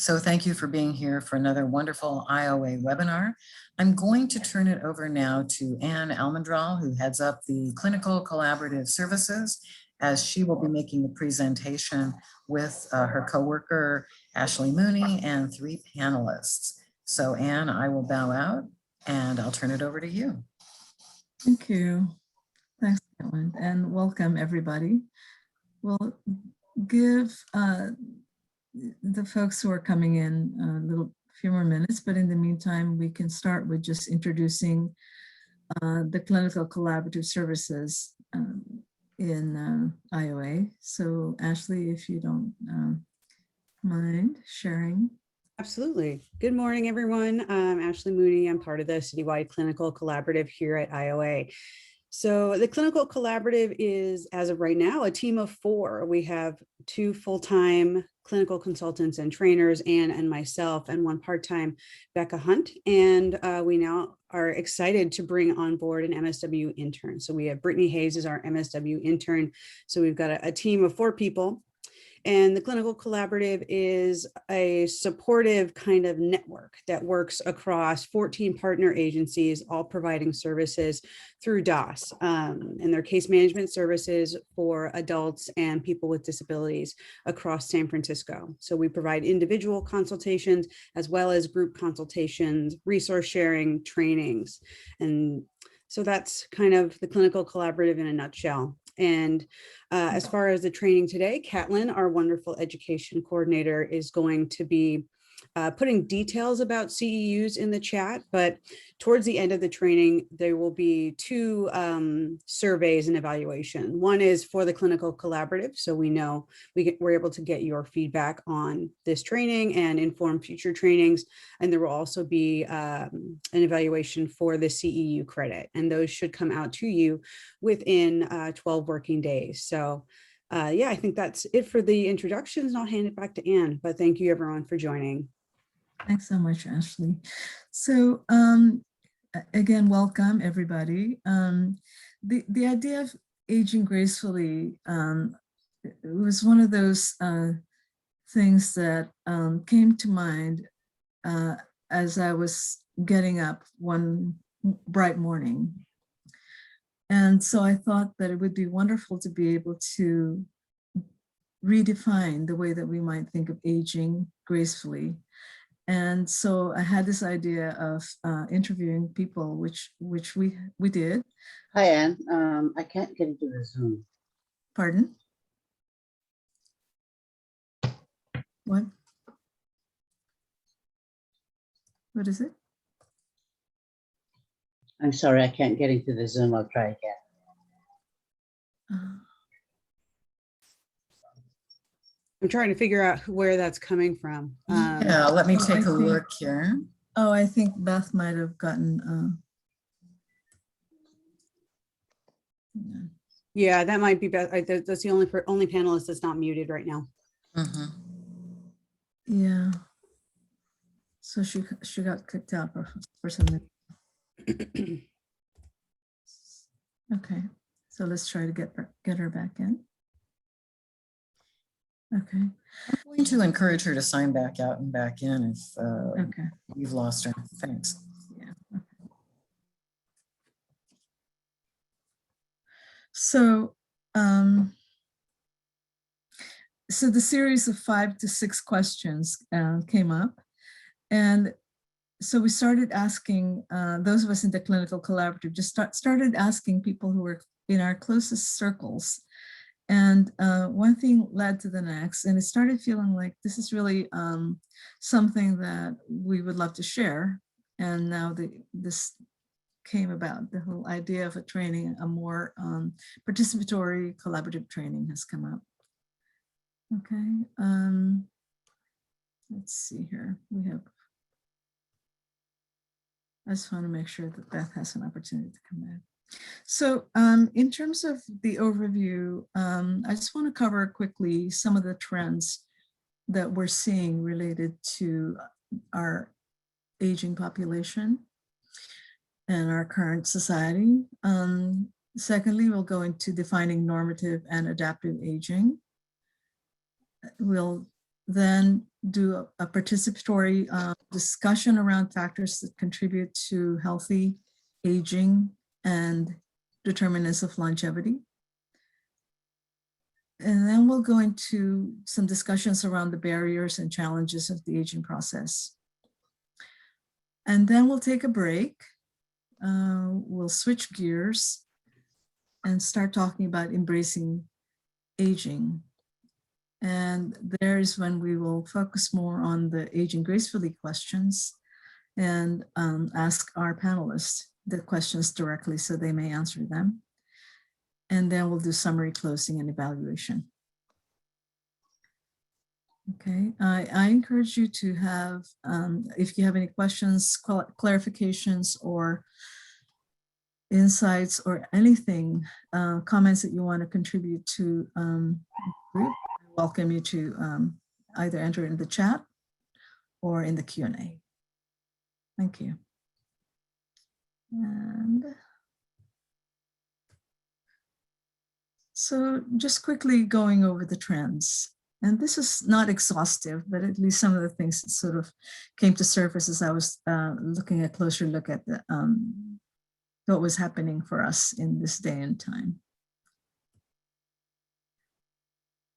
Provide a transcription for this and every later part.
So thank you for being here for another wonderful IOA webinar. I'm going to turn it over now to Ann Almendral, who heads up the Clinical Collaborative Services, as she will be making the presentation with her coworker, Ashley Mooney, and 3 panelists. So Ann, I will bow out and I'll turn it over to you. Thank you. Thanks, Caitlin, and welcome everybody. We'll give the folks who are coming in a few more minutes, but in the meantime, we can start with just introducing the Clinical Collaborative Services in IOA. So Ashley, if you don't mind sharing. Absolutely. Good morning, everyone. I'm Ashley Mooney. I'm part of the Citywide Clinical Collaborative here at IOA. So the Clinical Collaborative is, as of right now, a team of 4. We have 2 full-time clinical consultants and trainers, Anne and myself, and 1 part-time, Becca Hunt. And we now are excited to bring on board an MSW intern. So we have Brittany Hayes as our MSW intern. So we've got a team of 4 people. And the Clinical Collaborative is a supportive kind of network that works across 14 partner agencies, all providing services through DOS and their case management services for adults and people with disabilities across San Francisco. So we provide individual consultations as well as group consultations, resource sharing, trainings. And so that's kind of the Clinical Collaborative in a nutshell. And as far as the training today, Caitlin, our wonderful education coordinator, is going to be putting details about CEUs in the chat, but towards the end of the training, there will be 2 surveys and evaluation. One is for the Clinical Collaborative, so we know we're able to get your feedback on this training and inform future trainings. And there will also be an evaluation for the CEU credit, and those should come out to you within 12 working days. So yeah, I think that's it for the introductions, and I'll hand it back to Anne, but thank you everyone for joining. Thanks so much, Ashley. So again, welcome everybody. The idea of aging gracefully it was one of those things that came to mind as I was getting up one bright morning. And so I thought that it would be wonderful to be able to redefine the way that we might think of aging gracefully. And so I had this idea of interviewing people, which we did. Hi, Anne. I can't get into the Zoom. Pardon? What? What is it? I'm sorry, I can't get into the Zoom. I'll try again. I'm trying to figure out where that's coming from. Yeah, let me take a look here. Oh, I think Beth might have gotten. Yeah, that might be Beth. That's the only panelist that's not muted right now. Mm-hmm. Yeah. So she got kicked out for something. Okay, so let's try to get her back in. Okay. I'm going to encourage her to sign back out and back in if Okay. you've lost her. Thanks. Yeah. Okay. So, so the series of 5 to 6 questions came up, and so we started asking those of us in the Clinical Collaborative, just started asking people who were in our closest circles. And one thing led to the next, and it started feeling like this is really something that we would love to share. And now this came about, the whole idea of a training, a more participatory collaborative training has come up. Okay, let's see here. I just want to make sure that Beth has an opportunity to come back. So in terms of the overview, I just want to cover quickly some of the trends that we're seeing related to our aging population and our current society. Secondly, we'll go into defining normative and adaptive aging. We'll then do a participatory discussion around factors that contribute to healthy aging and determinants of longevity. And then we'll go into some discussions around the barriers and challenges of the aging process. And then we'll take a break. We'll switch gears and start talking about embracing aging. And there's when we will focus more on the aging gracefully questions and ask our panelists the questions directly so they may answer them. And then we'll do summary, closing, and evaluation. Okay, I encourage you to have, if you have any questions, clarifications, or insights, or anything, comments that you want to contribute to the group, I welcome you to either enter in the chat or in the Q&A. Thank you. And so just quickly going over the trends. And this is not exhaustive, but at least some of the things that sort of came to surface as I was looking at a closer look at the, what was happening for us in this day and time.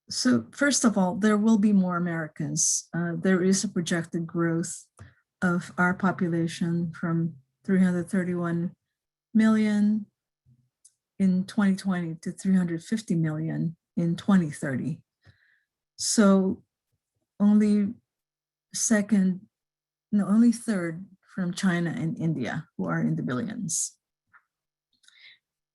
So first of all, there will be more Americans. There is a projected growth of our population from 331 million in 2020 to 350 million in 2030. So only third from China and India, who are in the billions.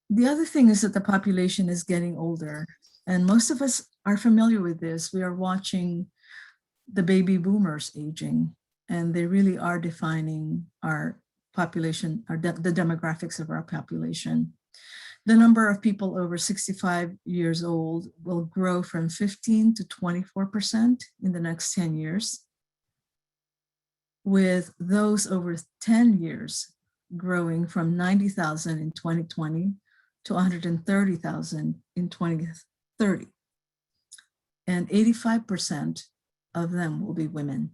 The other thing is that the population is getting older, and most of us are familiar with this. We are watching the baby boomers aging, and they really are defining our population, the demographics of our population. The number of people over 65 years old will grow from 15 to 24% in the next 10 years, with those over 10 years growing from 90,000 in 2020 to 130,000 in 2030. And 85% of them will be women.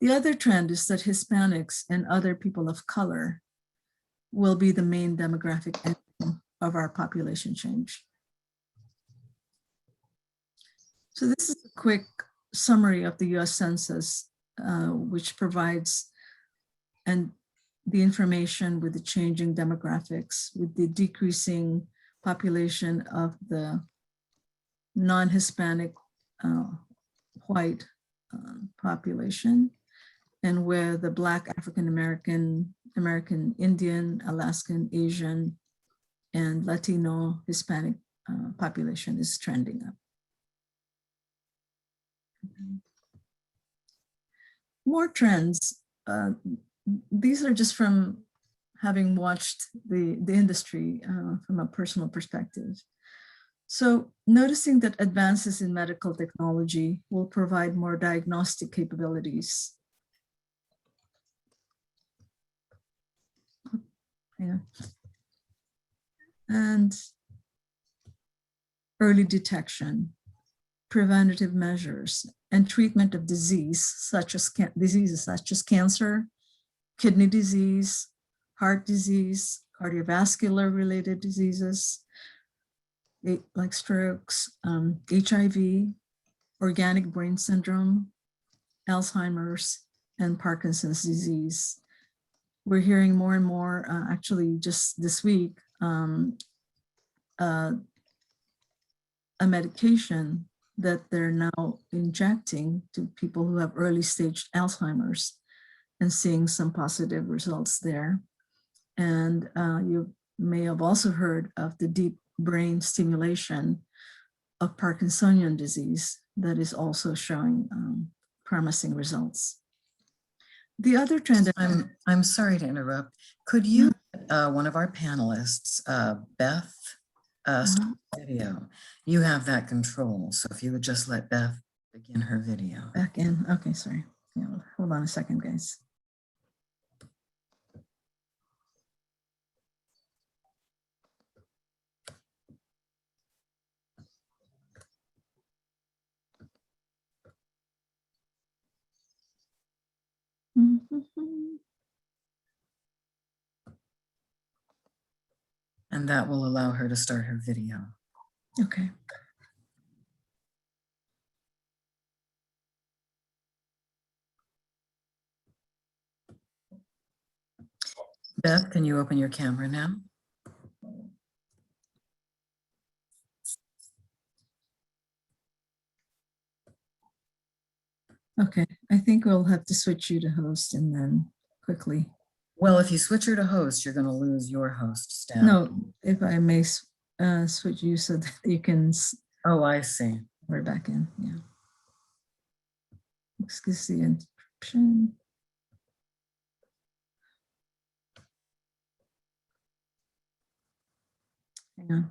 The other trend is that Hispanics and other people of color will be the main demographic engine of our population change. So this is a quick summary of the US Census, which provides the information with the changing demographics, with the decreasing population of the non-Hispanic white population, and where the Black, African American, American Indian, Alaskan, Asian, and Latino Hispanic population is trending up. More trends. These are just from having watched the industry from a personal perspective. So noticing that advances in medical technology will provide more diagnostic capabilities. Yeah. And early detection, preventative measures, and treatment of diseases such as cancer, kidney disease, heart disease, cardiovascular related diseases, like strokes, HIV, organic brain syndrome, Alzheimer's, and Parkinson's disease. We're hearing more and more, actually just this week, a medication that they're now injecting to people who have early stage Alzheimer's and seeing some positive results there. And you may have also heard of the deep brain stimulation of Parkinsonian disease that is also showing promising results. The other trend— I'm sorry to interrupt. Could you, one of our panelists, Beth, start the video? You have that control. So if you would just let Beth begin her video. Back in. Okay, sorry. Yeah, hold on a second, guys. And that will allow her to start her video. Okay. Beth, can you open your camera now? Okay, I think we'll have to switch you to host and then quickly. Well, if you switch her to host, you're going to lose your host staff. No, if I may switch you so that you can. Oh, I see. We're back in, yeah. Excuse the interruption. Hang on.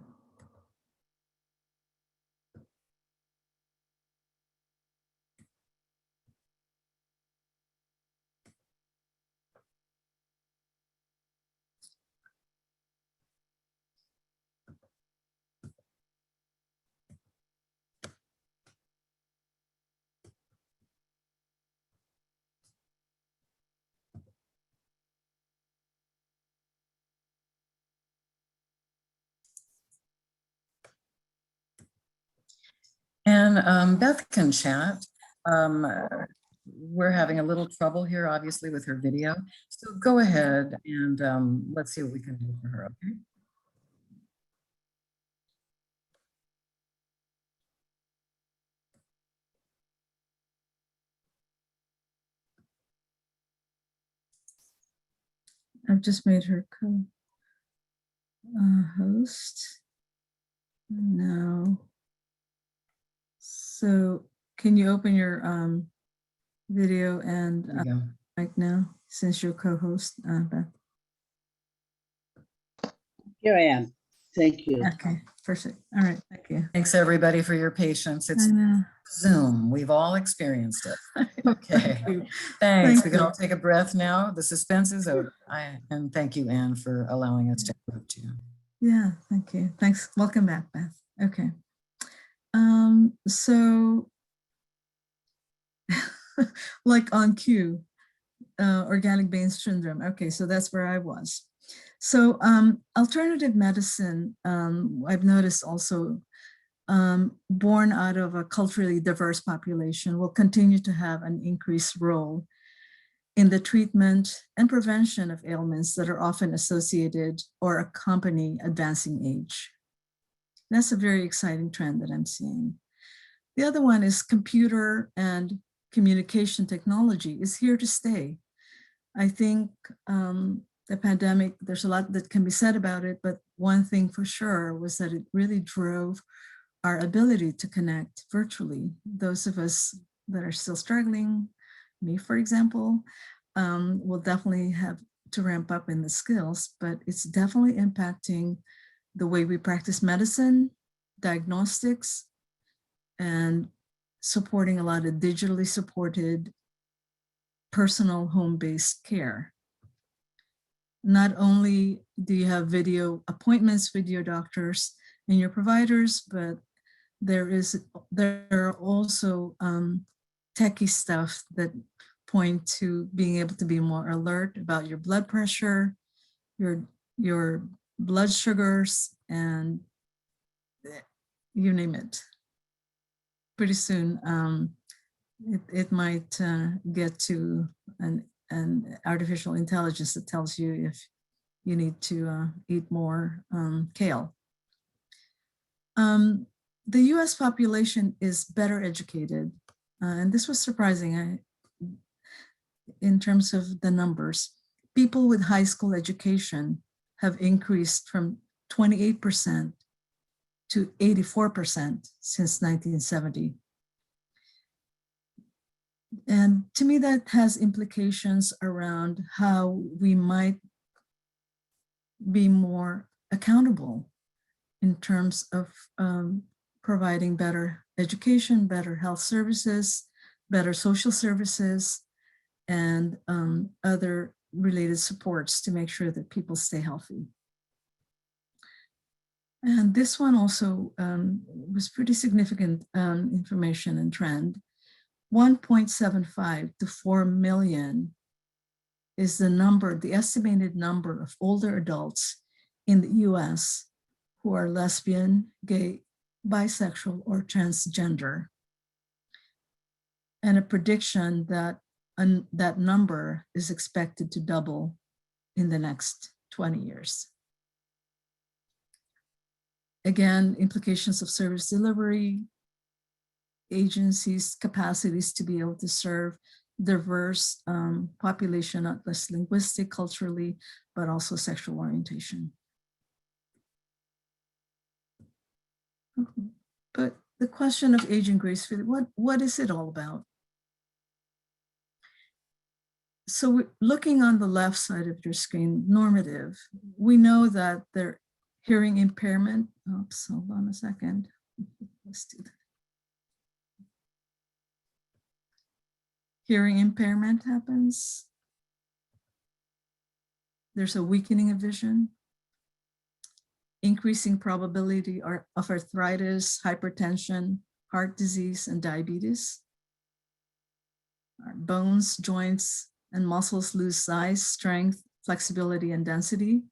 And Beth can chat. We're having a little trouble here, obviously, with her video. So go ahead and let's see what we can do for her, okay? I've just made her co-host. Now, so can you open your video and There you go. mic now, since you're co-host, Beth? Here I am. Thank you. Okay, perfect. All right, thank you. Thanks, everybody, for your patience. It's I know. Zoom. We've all experienced it. Okay. Thank you. Thanks. Thank We can you. all take a breath now. The suspense is over. And thank you, Anne, for allowing us to interrupt you. Yeah, thank you. Thanks. Welcome back, Beth. Okay. So like on cue, organic Bain syndrome. Okay, so that's where I was. So alternative medicine, I've noticed also born out of a culturally diverse population will continue to have an increased role in the treatment and prevention of ailments that are often associated or accompany advancing age. That's a very exciting trend that I'm seeing. The other one is computer and communication technology is here to stay. I think the pandemic, there's a lot that can be said about it, but one thing for sure was that it really drove our ability to connect virtually. Those of us that are still struggling, me, for example, will definitely have to ramp up in the skills, but it's definitely impacting the way we practice medicine, diagnostics, and supporting a lot of digitally supported personal home-based care. Not only do you have video appointments with your doctors and your providers, but there are also techie stuff that point to being able to be more alert about your blood pressure, your blood sugars, and you name it. Pretty soon, it might get to an artificial intelligence that tells you if you need to eat more kale. The US population is better educated, and this was surprising in terms of the numbers. People with high school education have increased from 28% to 84% since 1970. And to me, that has implications around how we might be more accountable in terms of providing better education, better health services, better social services, and other related supports to make sure that people stay healthy. And this one also was pretty significant information and trend. 1.75 to 4 million is the estimated number of older adults in the US who are lesbian, gay, bisexual, or transgender. And a prediction that that number is expected to double in the next 20 years. Again, implications of service delivery, agencies' capacities to be able to serve diverse population, not just linguistic, culturally, but also sexual orientation. But the question of aging gracefully, what is it all about? So we're looking on the left side of your screen, normative, we know that their hearing impairment, oops, hold on a second. Let's do that. Hearing impairment happens. There's a weakening of vision, increasing probability of arthritis, hypertension, heart disease, and diabetes. Our bones, joints, and muscles lose size, strength, flexibility, and density.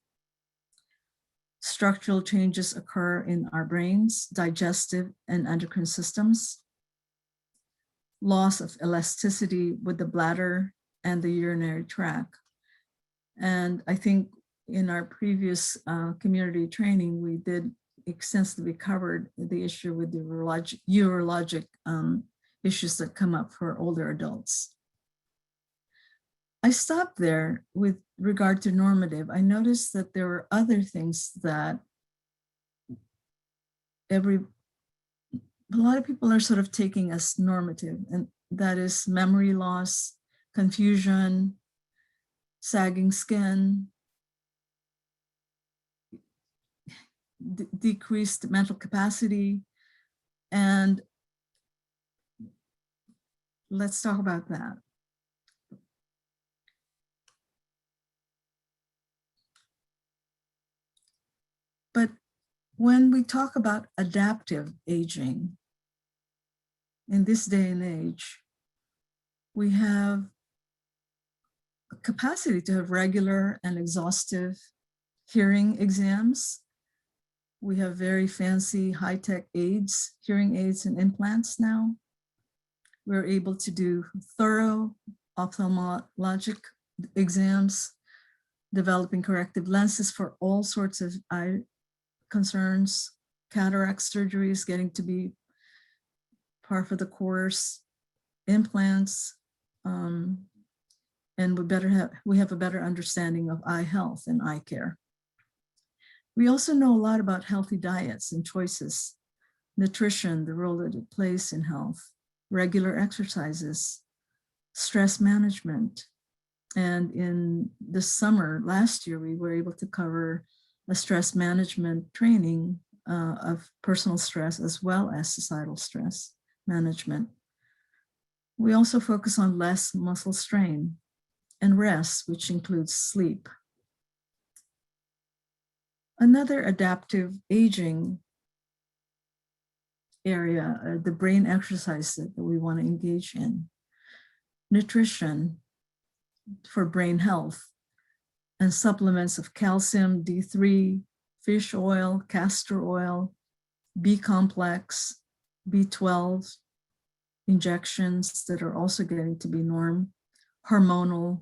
Structural changes occur in our brains, digestive and endocrine systems. Loss of elasticity with the bladder and the urinary tract. And I think in our previous community training, we did extensively covered the issue with the urologic issues that come up for older adults. I stopped there with regard to normative. I noticed that there were other things that a lot of people are sort of taking as normative, and that is memory loss, confusion, sagging skin, decreased mental capacity, and let's talk about that. But when we talk about adaptive aging, in this day and age, we have a capacity to have regular and exhaustive hearing exams. We have very fancy high-tech aids, hearing aids and implants now. We're able to do thorough ophthalmologic exams, developing corrective lenses for all sorts of eye concerns. Cataract surgery is getting to be par for the course, implants, and we have a better understanding of eye health and eye care. We also know a lot about healthy diets and choices, nutrition, the role that it plays in health, regular exercises, stress management. And in the summer last year, we were able to cover a stress management training of personal stress as well as societal stress management. We also focus on less muscle strain and rest, which includes sleep. Another adaptive aging area, the brain exercise that we want to engage in. Nutrition for brain health and supplements of calcium, D3, fish oil, castor oil, B complex, B12, injections that are also getting to be norm, hormonal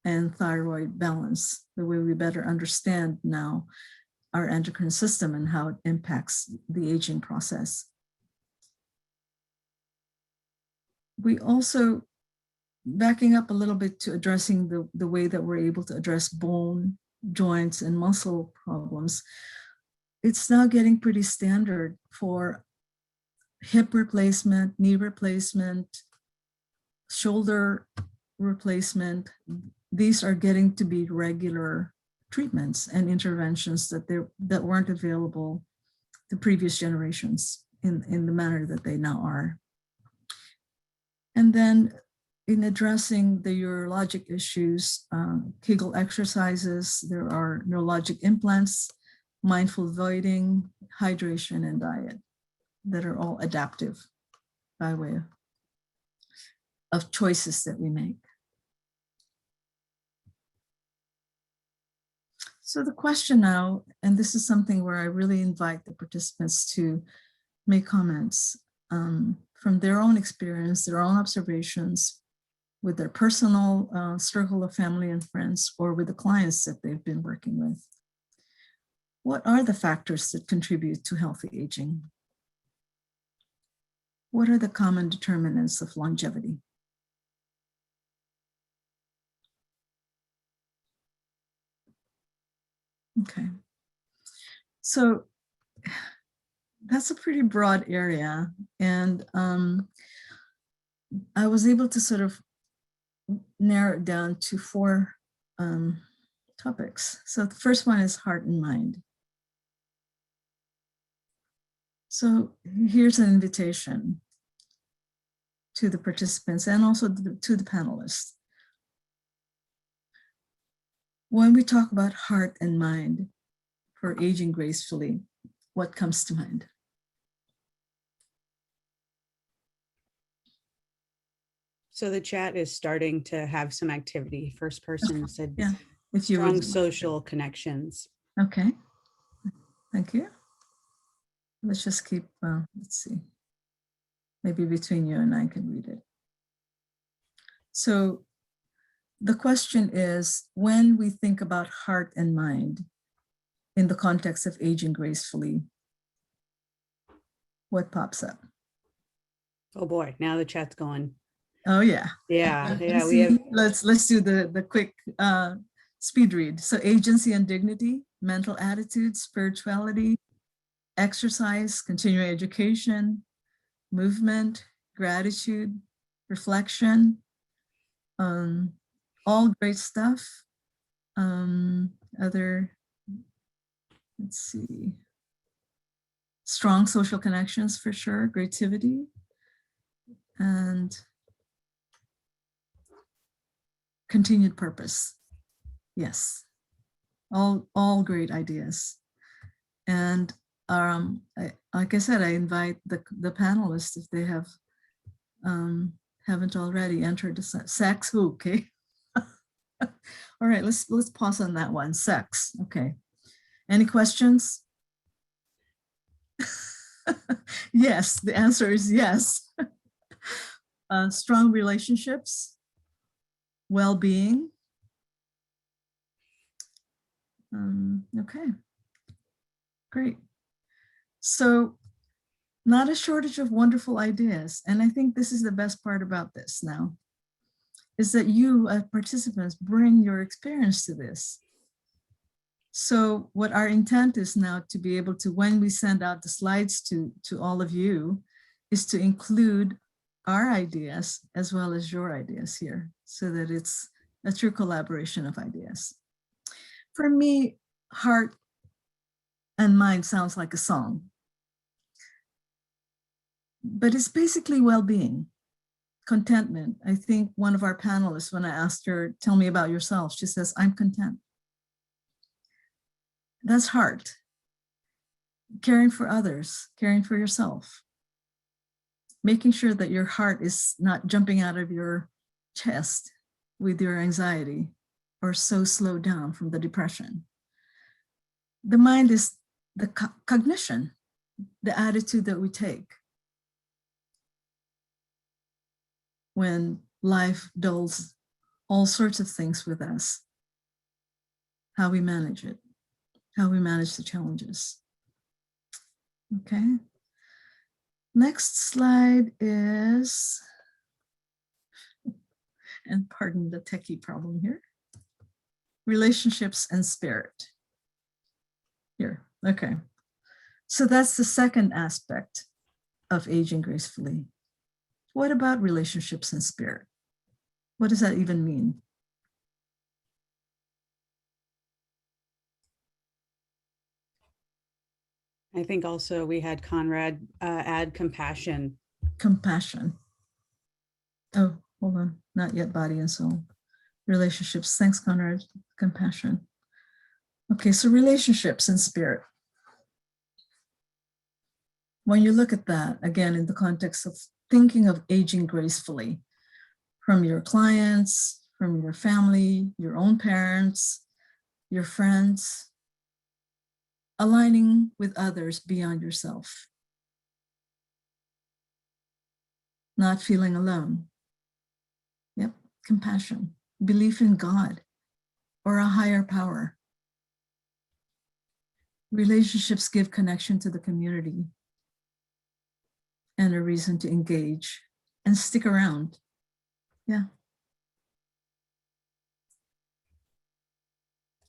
and thyroid balance, the way we better understand now our endocrine system and how it impacts the aging process. We also, backing up a little bit to addressing the way that we're able to address bone, joints, and muscle problems, it's now getting pretty standard for hip replacement, knee replacement, shoulder replacement. These are getting to be regular treatments and interventions that weren't available to previous generations in the manner that they now are. And then in addressing the urologic issues, Kegel exercises, there are neurologic implants, mindful voiding, hydration, and diet that are all adaptive by way of choices that we make. So the question now, and this is something where I really invite the participants to make comments from their own experience, their own observations with their personal circle of family and friends, or with the clients that they've been working with. What are the factors that contribute to healthy aging? What are the common determinants of longevity? Okay, so that's a pretty broad area, and I was able to sort of narrow it down to 4 topics. So the first one is heart and mind. So here's an invitation to the participants and also to the panelists. When we talk about heart and mind for aging gracefully, what comes to mind? So the chat is starting to have some activity. First person said Yeah, if you strong would. social connections. Okay, thank you. Let's just keep, let's see. Maybe between you and I can read it. So the question is, when we think about heart and mind in the context of aging gracefully, what pops up? Oh boy, now the chat's going. Oh yeah. Yeah, yeah, Let's we have. let's do the quick speed read. So agency and dignity, mental attitude, spirituality, exercise, continuing education, movement, gratitude, reflection, all great stuff. Other, let's see, strong social connections for sure, creativity, and continued purpose. Yes, all great ideas. And like I said, I invite the panelists, if they have haven't already entered the sex. Okay. All right, let's pause on that one. Sex. Okay. Any questions? Yes, the answer is yes. Strong relationships, well-being. Okay, great. So not a shortage of wonderful ideas. And I think this is the best part about this now, is that you as participants bring your experience to this. So what our intent is now to be able to, when we send out the slides to all of you, is to include our ideas as well as your ideas here, so that it's a true collaboration of ideas. For me, heart and mind sounds like a song, but it's basically well-being, contentment. I think one of our panelists, when I asked her, tell me about yourself, she says, I'm content. That's heart. Caring for others, caring for yourself. Making sure that your heart is not jumping out of your chest with your anxiety or so slowed down from the depression. The mind is the cognition, the attitude that we take when life doles all sorts of things with us, how we manage it, how we manage the challenges. Okay. Next slide is, and pardon the techie problem here, relationships and spirit. Here, okay. So that's the second aspect of aging gracefully. What about relationships and spirit? What does that even mean? I think also we had Conrad add compassion. Compassion. Oh, hold on, not yet body and soul. Relationships, thanks Conrad, compassion. Okay, so relationships and spirit. When you look at that, again, in the context of thinking of aging gracefully, from your clients, from your family, your own parents, your friends, aligning with others beyond yourself, not feeling alone. Yep, compassion, belief in God or a higher power. Relationships give connection to the community and a reason to engage and stick around. Yeah.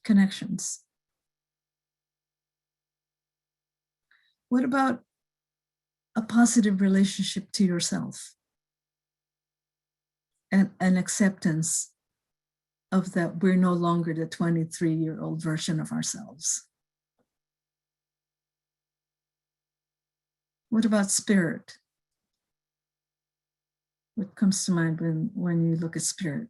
Connections. What about a positive relationship to yourself and an acceptance of that we're no longer the 23-year-old version of ourselves? What about spirit? What comes to mind when you look at spirit?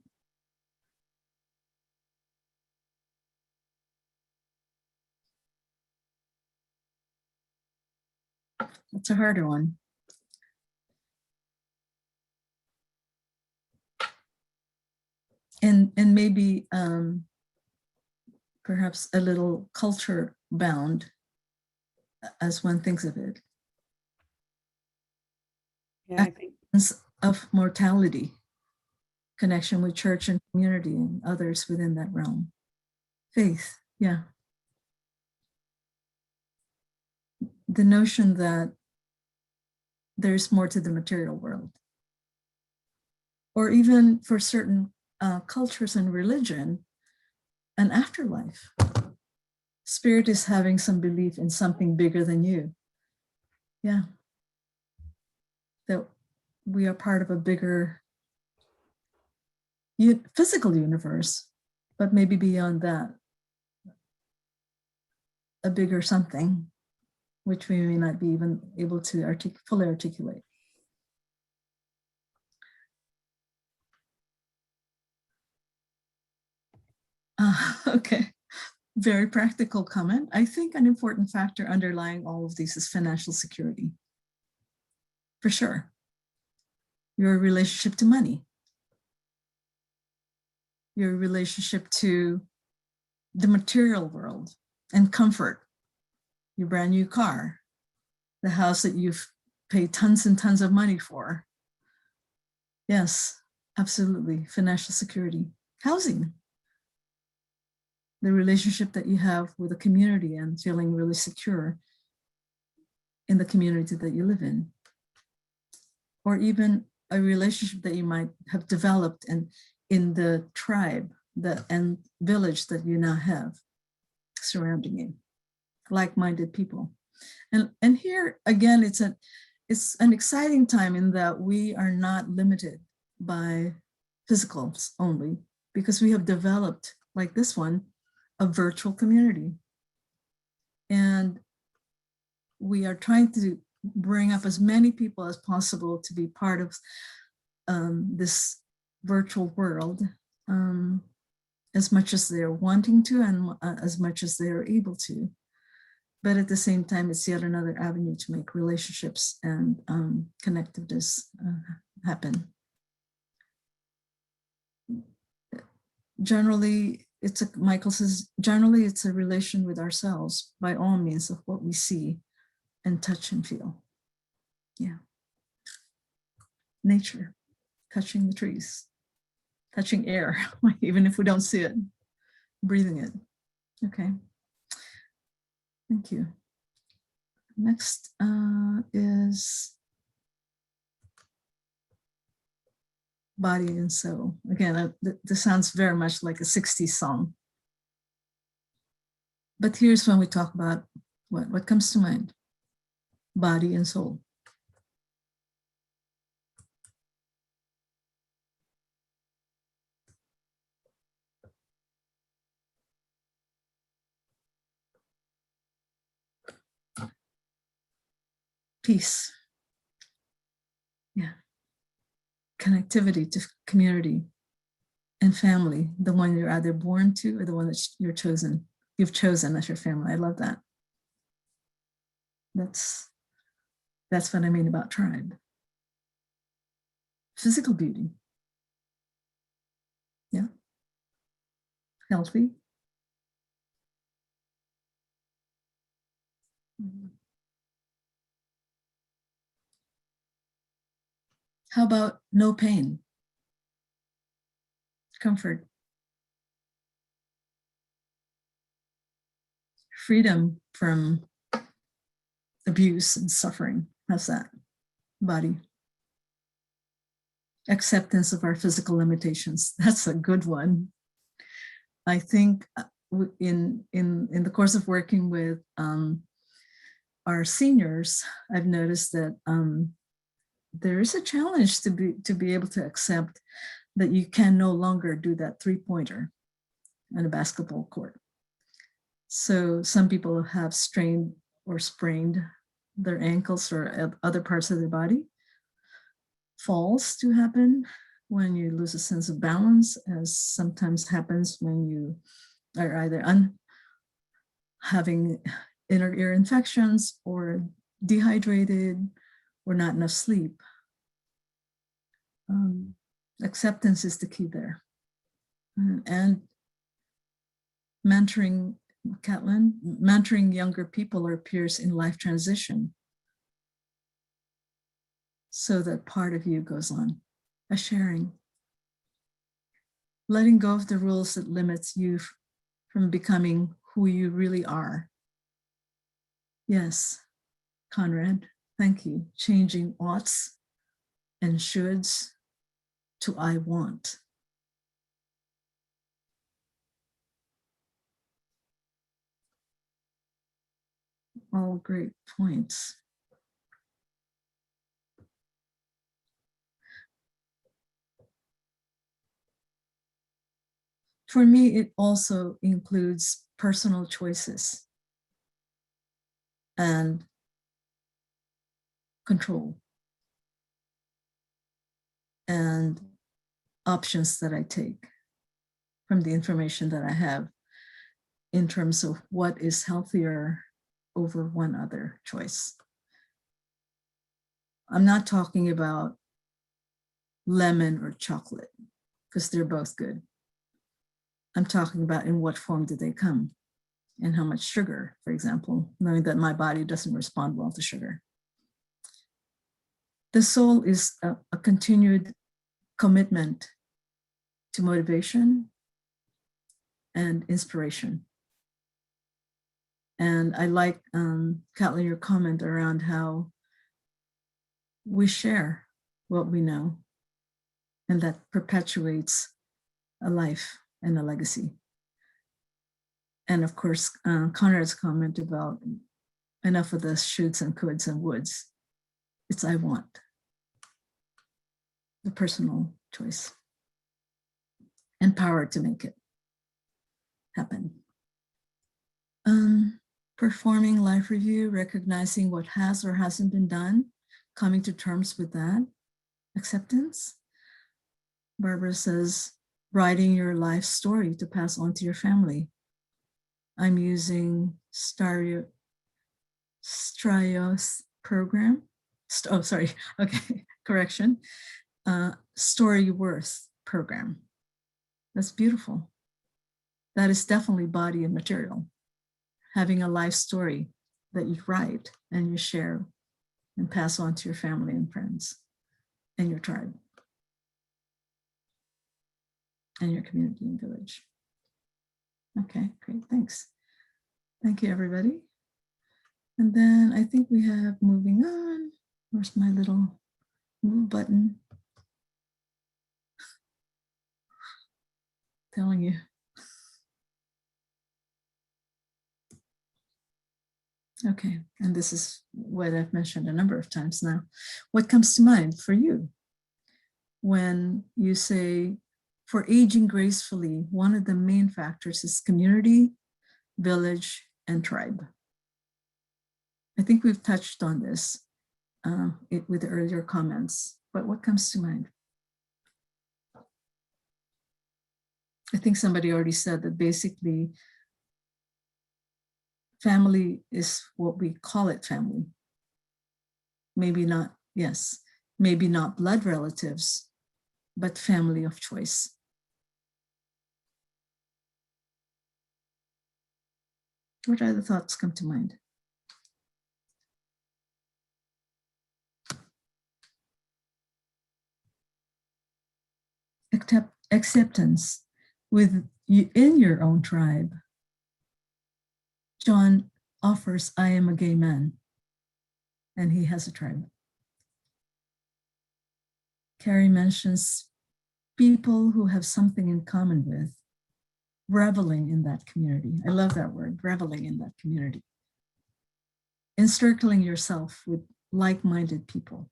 That's a harder one. And maybe perhaps a little culture bound as one thinks of it. Yeah, I think Of mortality, connection with church and community and others within that realm. Faith, yeah. The notion that there's more to the material world. Or even for certain cultures and religion, an afterlife. Spirit is having some belief in something bigger than you. Yeah. That we are part of a bigger physical universe, but maybe beyond that, a bigger something, which we may not be even able to fully articulate. Okay, very practical comment. I think an important factor underlying all of these is financial security. For sure. Your relationship to money. Your relationship to the material world and comfort. Your brand new car. The house that you've paid tons and tons of money for. Yes, absolutely. Financial security. Housing. The relationship that you have with the community and feeling really secure in the community that you live in. Or even a relationship that you might have developed in the tribe and village that you now have surrounding you, like-minded people. And here again, it's an exciting time in that we are not limited by physicals only, because we have developed, like this one, a virtual community. And we are trying to bring up as many people as possible to be part of this virtual world, as much as they're wanting to and as much as they're able to. But at the same time, it's yet another avenue to make relationships and connectiveness happen. Generally, Michael says, generally it's a relation with ourselves by all means of what we see and touch and feel. Yeah. Nature, touching the trees, touching air, even if we don't see it, breathing it. Okay. Thank you. Next is Body and Soul. Again, this sounds very much like a 60s song. But here's when we talk about what comes to mind. Body and soul. Peace. Yeah. Connectivity to community and family, the one you're either born to or the one that you've chosen as your family. I love that. That's what I mean about tribe. Physical beauty. Yeah. Healthy. How about no pain? Comfort. Freedom from abuse and suffering. How's that? Body. Acceptance of our physical limitations. That's a good one. I think in the course of working with our seniors, I've noticed that there is a challenge to be able to accept that you can no longer do that three-pointer on a basketball court. So some people have strained or sprained their ankles or other parts of their body. Falls do happen when you lose a sense of balance, as sometimes happens when you are either having inner ear infections or dehydrated or not enough sleep. Acceptance is the key there. And mentoring, Catlin, mentoring younger people or peers in life transition so that part of you goes on. A sharing. Letting go of the rules that limits you from becoming who you really are. Yes, Conrad, thank you. Changing oughts and shoulds to I want. All great points. For me, it also includes personal choices and control and options that I take from the information that I have in terms of what is healthier over one other choice. I'm not talking about lemon or chocolate because they're both good. I'm talking about in what form do they come and how much sugar, for example, knowing that my body doesn't respond well to sugar. The soul is a continued commitment to motivation and inspiration. And I like, Catlin, your comment around how we share what we know, and that perpetuates a life and a legacy. And of course, Conrad's comment about enough of the shoulds and coulds and woulds. It's I want. The personal choice and power to make it happen. Performing life review, recognizing what has or hasn't been done, coming to terms with that, acceptance. Barbara says, writing your life story to pass on to your family. I'm using Strios program. Oh, sorry. Okay, correction. Story Worth program. That's beautiful. That is definitely body and material. Having a life story that you write and you share and pass on to your family and friends and your tribe and your community and village. Okay, great, thanks. Thank you, everybody. And then I think we have moving on. Where's my little move button? Telling you. Okay, and this is what I've mentioned a number of times now. What comes to mind for you when you say, for aging gracefully, one of the main factors is community, village, and tribe? I think we've touched on this with the earlier comments, but what comes to mind? I think somebody already said that basically family is what we call it family. Maybe not, yes, maybe not blood relatives, but family of choice. What other thoughts come to mind? acceptance with you in your own tribe. John offers, I am a gay man, and he has a tribe. Carrie mentions people who have something in common with, reveling in that community. I love that word, reveling in that community. Encircling yourself with like-minded people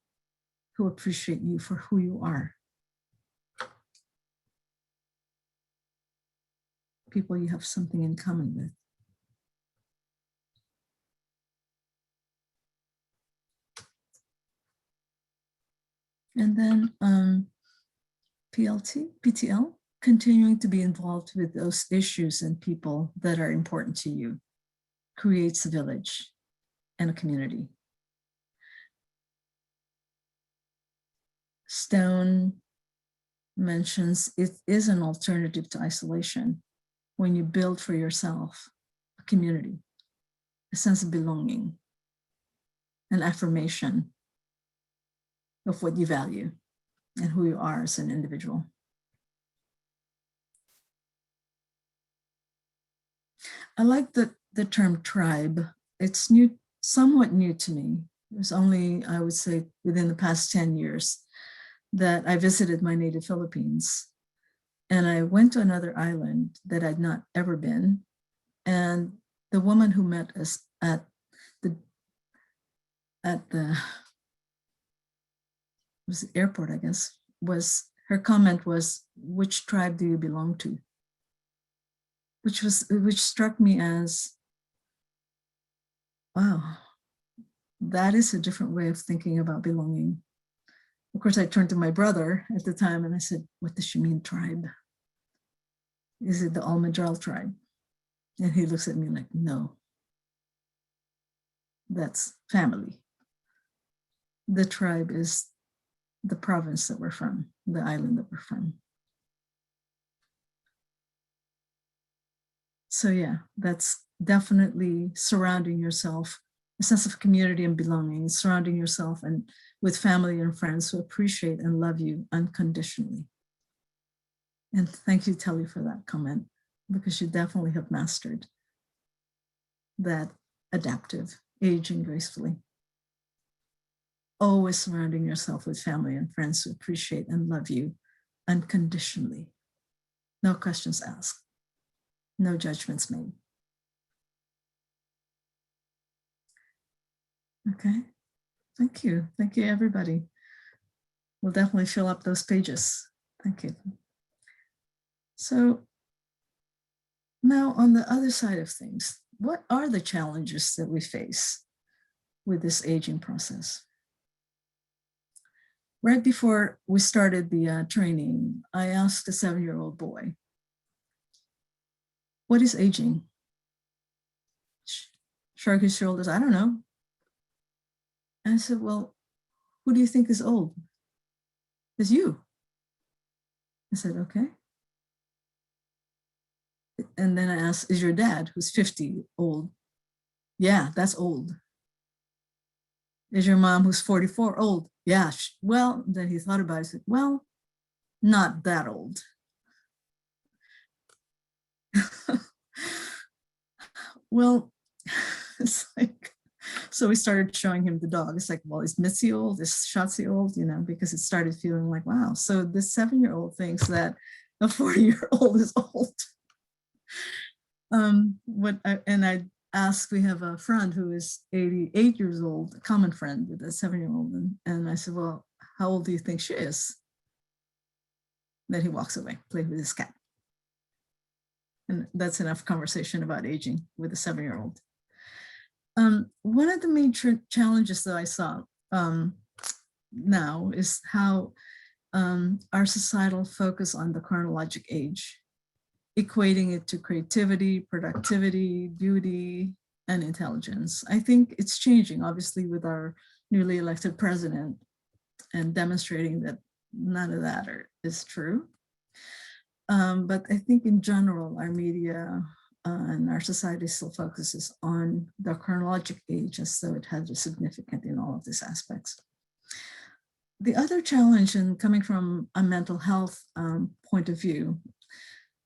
who appreciate you for who you are. People you have something in common with. And then PTL, continuing to be involved with those issues and people that are important to you, creates a village and a community. Stone mentions it is an alternative to isolation when you build for yourself a community, a sense of belonging, an affirmation of what you value and who you are as an individual. I like the term tribe. It's new, somewhat new to me. It was only, I would say, within the past 10 years that I visited my native Philippines. And I went to another island that I'd not ever been. And the woman who met us at the was the airport, I guess, her comment was, which tribe do you belong to? Which struck me as, wow, that is a different way of thinking about belonging. Of course, I turned to my brother at the time and I said, what does she mean tribe? Is it the Almendral tribe? And he looks at me like, no, that's family. The tribe is the province that we're from, the island that we're from. So yeah, that's definitely surrounding yourself, a sense of community and belonging, surrounding yourself and with family and friends who appreciate and love you unconditionally. And thank you, Telly, for that comment, because you definitely have mastered that adaptive, aging gracefully. Always surrounding yourself with family and friends who appreciate and love you unconditionally. No questions asked, no judgments made. Okay, thank you. Thank you, everybody. We'll definitely fill up those pages. Thank you. So now on the other side of things, what are the challenges that we face with this aging process? Right before we started the training, I asked a 7-year-old boy, what is aging? Shrugged his shoulders, I don't know. And I said, well, who do you think is old? It's you. I said, okay. And then I asked, is your dad, who's 50, old? Yeah, that's old. Is your mom, who's 44, old? Yeah, well, then he thought about it, said, well, not that old. Well, it's like, so we started showing him the dog. It's like, well, is Mitzi old? Is Shotzi old? You know, because it started feeling like, wow. So this 7-year-old thinks that a 40-year-old is old. I asked, we have a friend who is 88 years old, a common friend with a 7-year-old. And I said, well, how old do you think she is? Then he walks away, played with his cat. And that's enough conversation about aging with a 7-year-old. One of the major challenges that I saw now is how our societal focus on the chronologic age, equating it to creativity, productivity, beauty, and intelligence. I think it's changing, obviously, with our newly elected president and demonstrating that none of that is true. But I think in general, our media and our society still focuses on the chronologic age as though it has a significance in all of these aspects. The other challenge, and coming from a mental health point of view,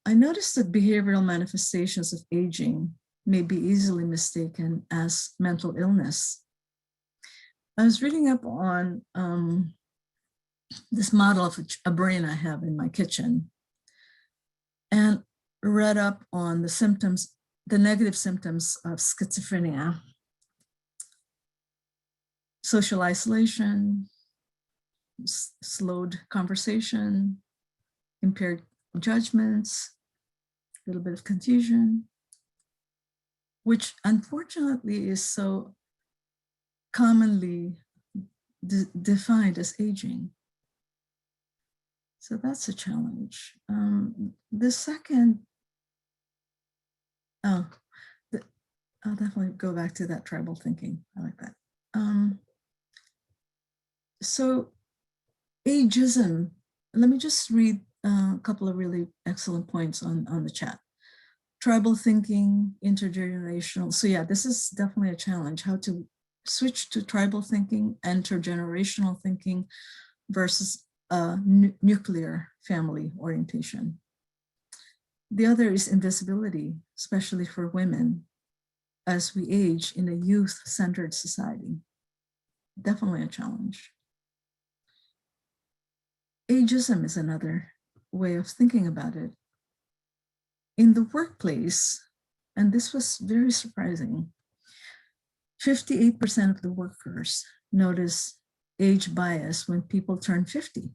I noticed that behavioral manifestations of aging may be easily mistaken as mental illness. I was reading up on this model of a brain I have in my kitchen and read up on the symptoms, the negative symptoms of schizophrenia, social isolation, slowed conversation, impaired judgments, a little bit of confusion, which unfortunately is so commonly defined as aging. So that's a challenge. The second, I'll definitely go back to that tribal thinking. I like that. So ageism, let me just read a couple of really excellent points on the chat. Tribal thinking, intergenerational. So yeah, this is definitely a challenge, how to switch to tribal thinking, intergenerational thinking versus nuclear family orientation. The other is invisibility, especially for women as we age in a youth-centered society. Definitely a challenge. Ageism is another way of thinking about it. In the workplace, and this was very surprising, 58% of the workers notice age bias when people turn 50.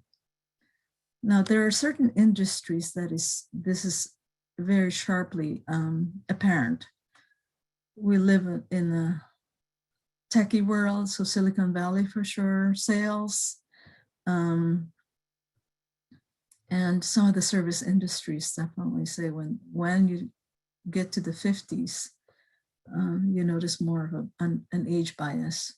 Now, there are certain industries that this is very sharply apparent. We live in a techie world, so Silicon Valley for sure, sales, and some of the service industries definitely say when you get to the 50s, you notice more of an age bias.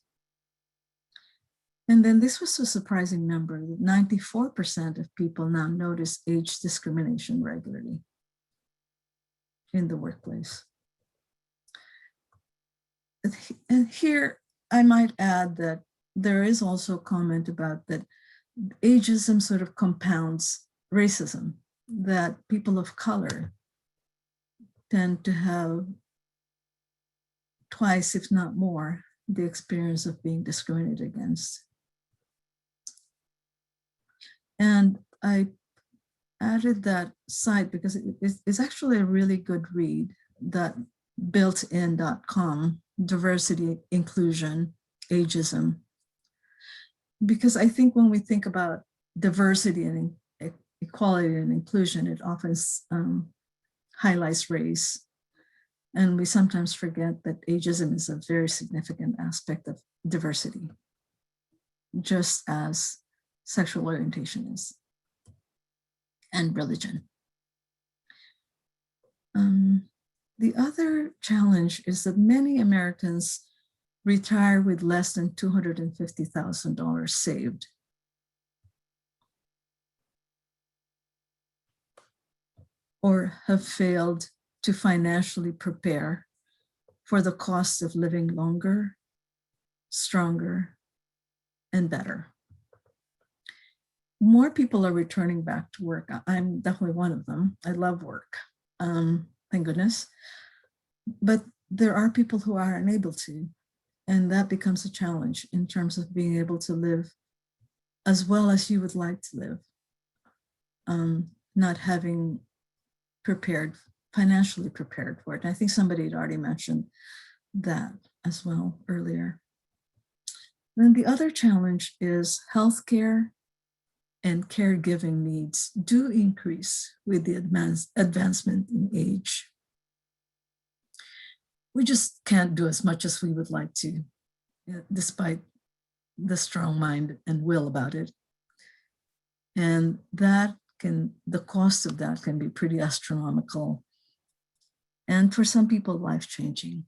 And then this was a surprising number, 94% of people now notice age discrimination regularly in the workplace. And here I might add that there is also a comment about that ageism sort of compounds racism, that people of color tend to have twice, if not more, the experience of being discriminated against. And I added that site because it's actually a really good read, that builtin.com, diversity, inclusion, ageism. Because I think when we think about diversity and equality and inclusion, it often highlights race. And we sometimes forget that ageism is a very significant aspect of diversity, just as sexual orientation is, and religion. The other challenge is that many Americans retire with less than $250,000 saved. Or have failed to financially prepare for the cost of living longer, stronger, and better. More people are returning back to work. I'm definitely one of them. I love work, thank goodness. But there are people who are unable to, and that becomes a challenge in terms of being able to live as well as you would like to live, not having financially prepared for it. And I think somebody had already mentioned that as well earlier. Then the other challenge is healthcare and caregiving needs do increase with the advancement in age. We just can't do as much as we would like to, despite the strong mind and will about it. And the cost of that can be pretty astronomical. And for some people, life-changing.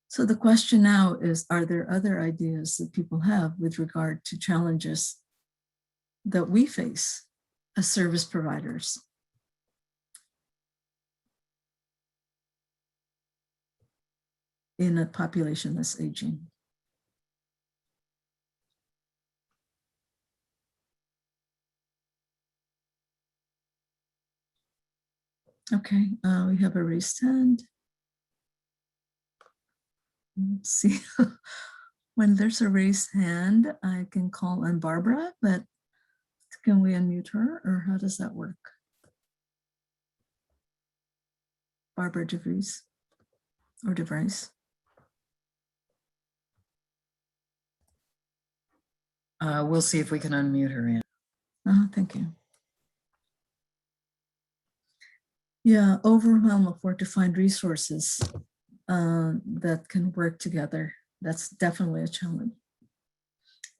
So the question now is, are there other ideas that people have with regard to challenges that we face as service providers? In a population that's aging. Okay, we have a raised hand. Let's see. When there's a raised hand, I can call on Barbara, but can we unmute her, or how does that work? Barbara DeVries or DeVries? We'll see if we can unmute her in. Thank you. Yeah, overwhelm of where to find resources that can work together. That's definitely a challenge.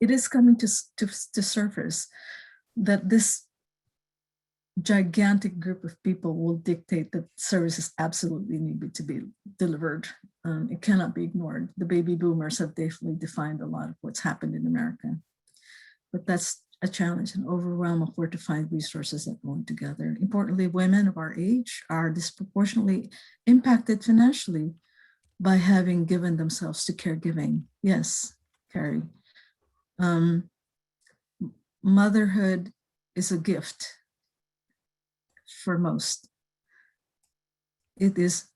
It is coming to surface that this gigantic group of people will dictate that services absolutely need to be delivered. It cannot be ignored. The baby boomers have definitely defined a lot of what's happened in America. But that's a challenge, an overwhelm of where to find resources that go together. Importantly, women of our age are disproportionately impacted financially by having given themselves to caregiving. Yes, Carrie. Motherhood is a gift for most. It is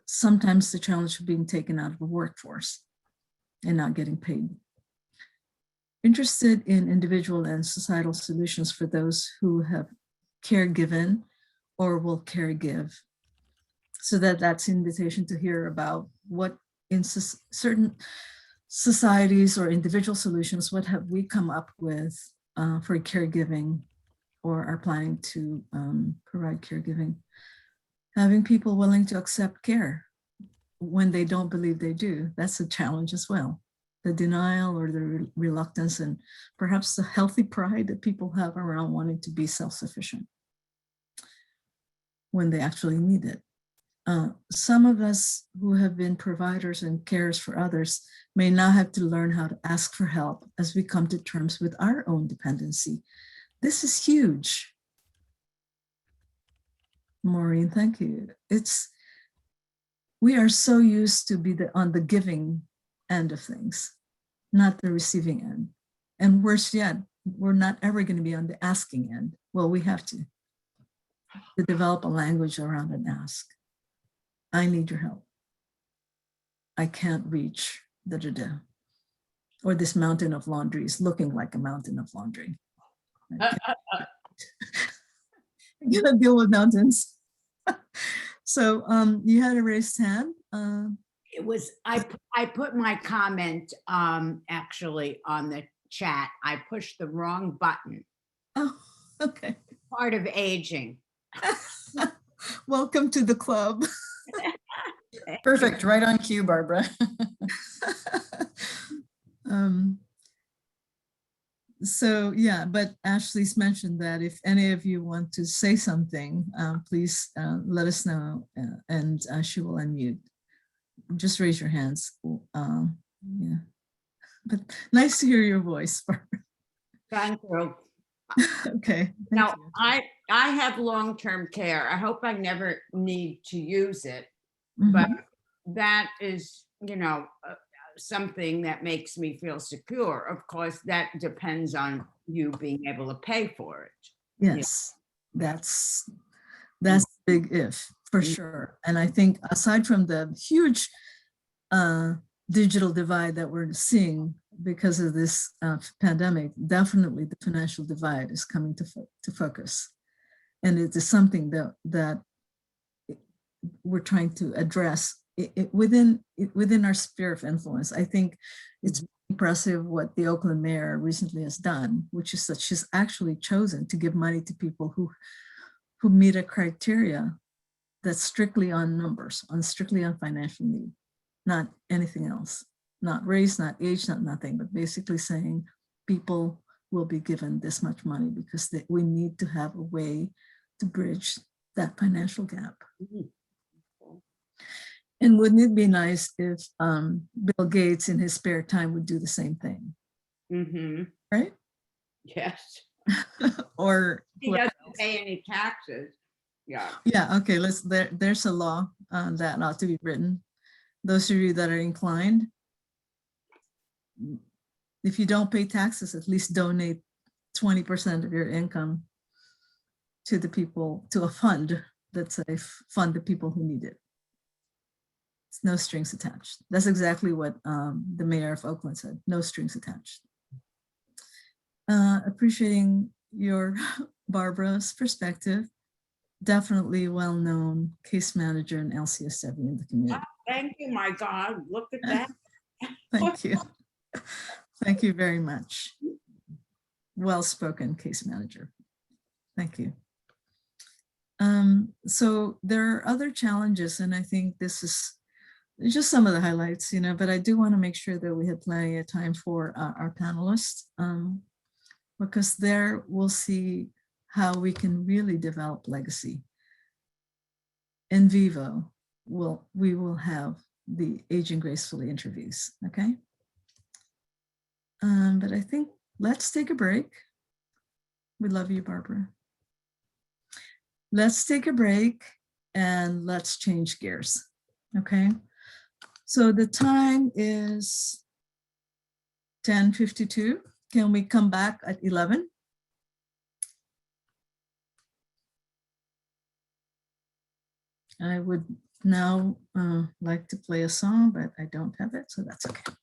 sometimes the challenge of being taken out of the workforce and not getting paid. Interested in individual and societal solutions for those who have caregiven or will caregive. So that's an invitation to hear about what in certain societies or individual solutions, what have we come up with for caregiving or are planning to provide caregiving. Having people willing to accept care when they don't believe they do, that's a challenge as well. The denial or the reluctance and perhaps the healthy pride that people have around wanting to be self-sufficient when they actually need it. Some of us who have been providers and carers for others may now have to learn how to ask for help as we come to terms with our own dependency. This is huge. Maureen, thank you. We are so used to be on the giving end of things, not the receiving end. And worse yet, we're not ever going to be on the asking end. Well, we have to develop a language around an ask. I need your help. I can't reach or this mountain of laundry is looking like a mountain of laundry. I gotta deal with mountains. So you had a raised hand. It was, I put my comment actually on the chat. I pushed the wrong button. Oh, okay. Part of aging. Welcome to the club. Perfect, right on cue, Barbara. So yeah, but Ashley's mentioned that if any of you want to say something, please let us know and she will unmute. Just raise your hands. Yeah, but nice to hear your voice, Barbara. Thank you. Okay. Now, I have long-term care. I hope I never need to use it, but that is, something that makes me feel secure. Of course, that depends on you being able to pay for it. Yes, that's a big if for sure. And I think aside from the huge digital divide that we're seeing because of this pandemic, definitely the financial divide is coming to focus. And it is something that we're trying to address within our sphere of influence. I think it's impressive what the Oakland mayor recently has done, which is that she's actually chosen to give money to people who meet a criteria that's strictly on numbers, strictly on financial need, not anything else, not race, not age, not nothing, but basically saying people will be given this much money because we need to have a way to bridge that financial gap. And wouldn't it be nice if Bill Gates in his spare time would do the same thing? Right? Yes. Or he doesn't pay any taxes. Yeah. Yeah. Okay. There's a law that ought to be written. Those of you that are inclined, if you don't pay taxes, at least donate 20% of your income to the people, to a fund that say fund the people who need it. It's no strings attached. That's exactly what the mayor of Oakland said, no strings attached. Appreciating your Barbara's perspective, definitely well-known case manager in LCSW in the community. Thank you, my God, look at that. Thank you. Thank you very much. Well-spoken case manager. Thank you. So there are other challenges, and I think this is just some of the highlights, but I do want to make sure that we have plenty of time for our panelists, because there we'll see how we can really develop legacy. In vivo, we will have the Aging Gracefully interviews, okay? But I think let's take a break. We love you, Barbara. Let's take a break and let's change gears, okay? So the time is 10:52. Can we come back at 11? I would now like to play a song, but I don't have it, so that's okay.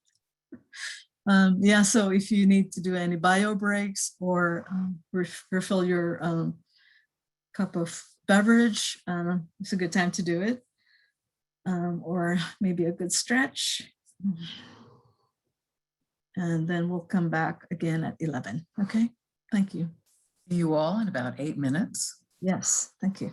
Yeah, so if you need to do any bio breaks or refill your cup of beverage, it's a good time to do it. Or maybe a good stretch. And then we'll come back again at 11, okay? Thank you. See you all in about 8 minutes. Yes, thank you.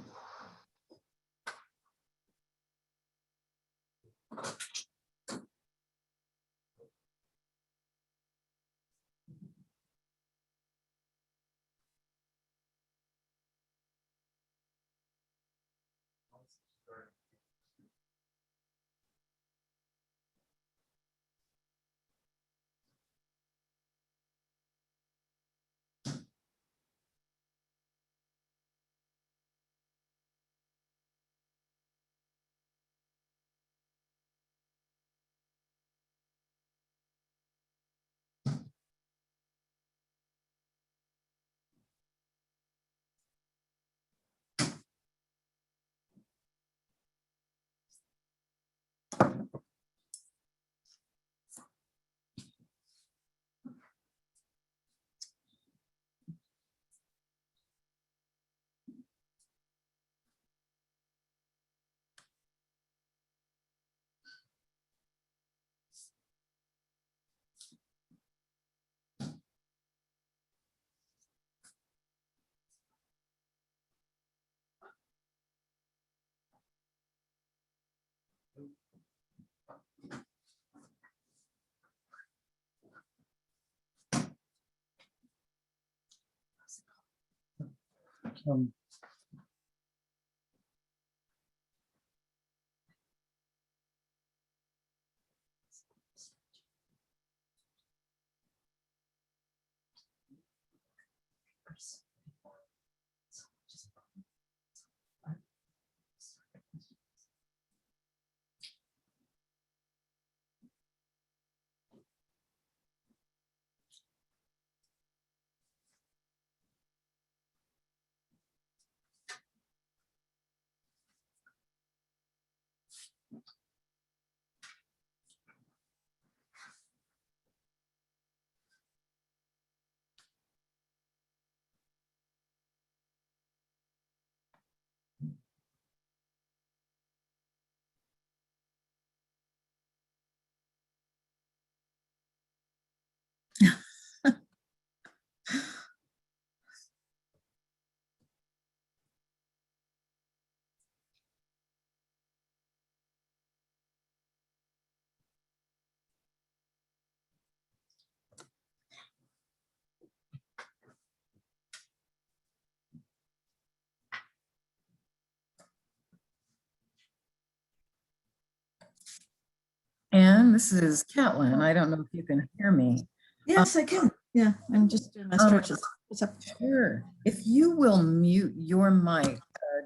And this is Catlin. I don't know if you can hear me. Yes, I can. Yeah, I'm just doing my stretches. What's up? Sure. If you will mute your mic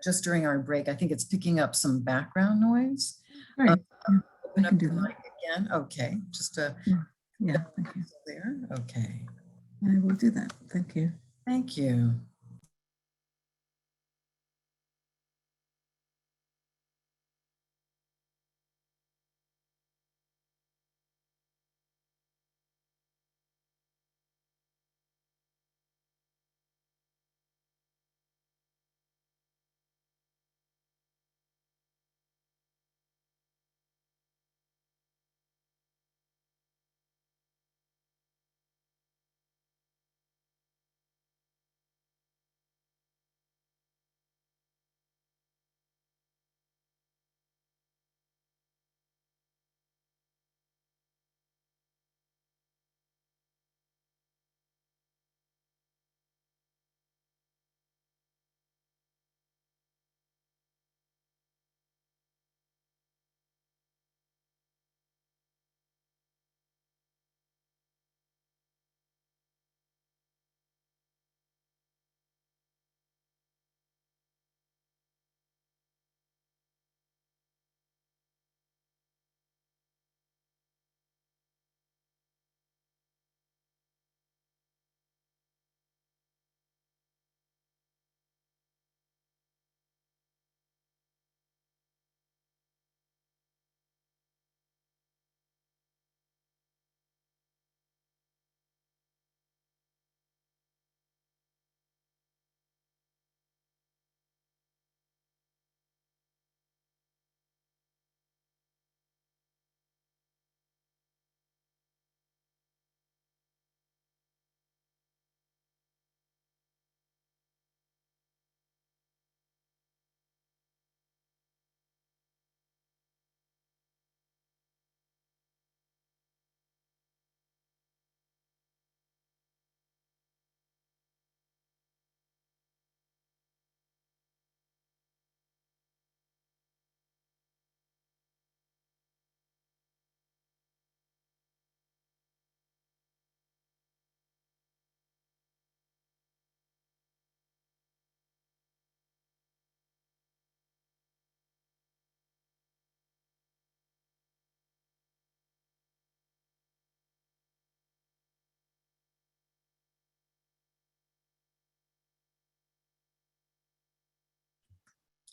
just during our break, I think it's picking up some background noise. All right. Open I up can do your that. mic again. Okay, just a Yeah, thank you. there. Okay, I will do that. Thank you. thank you.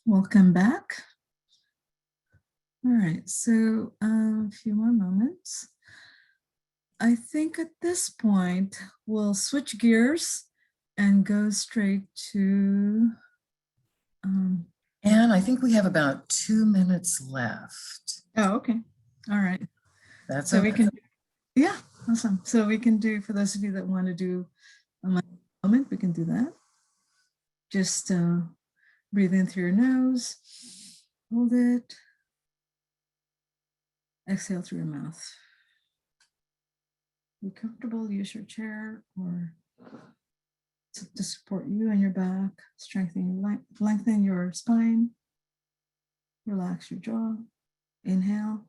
welcome back. All right, so a few more moments. I think at this point, we'll switch gears and go straight to, And I think we have about 2 minutes left. oh, okay. All right. That's So we okay. can, yeah, awesome. So we can do, for those of you that want to do a moment, we can do that. Just breathe in through your nose, hold it, exhale through your mouth. Be comfortable, use your chair or to support you and your back, lengthen your spine, relax your jaw, inhale,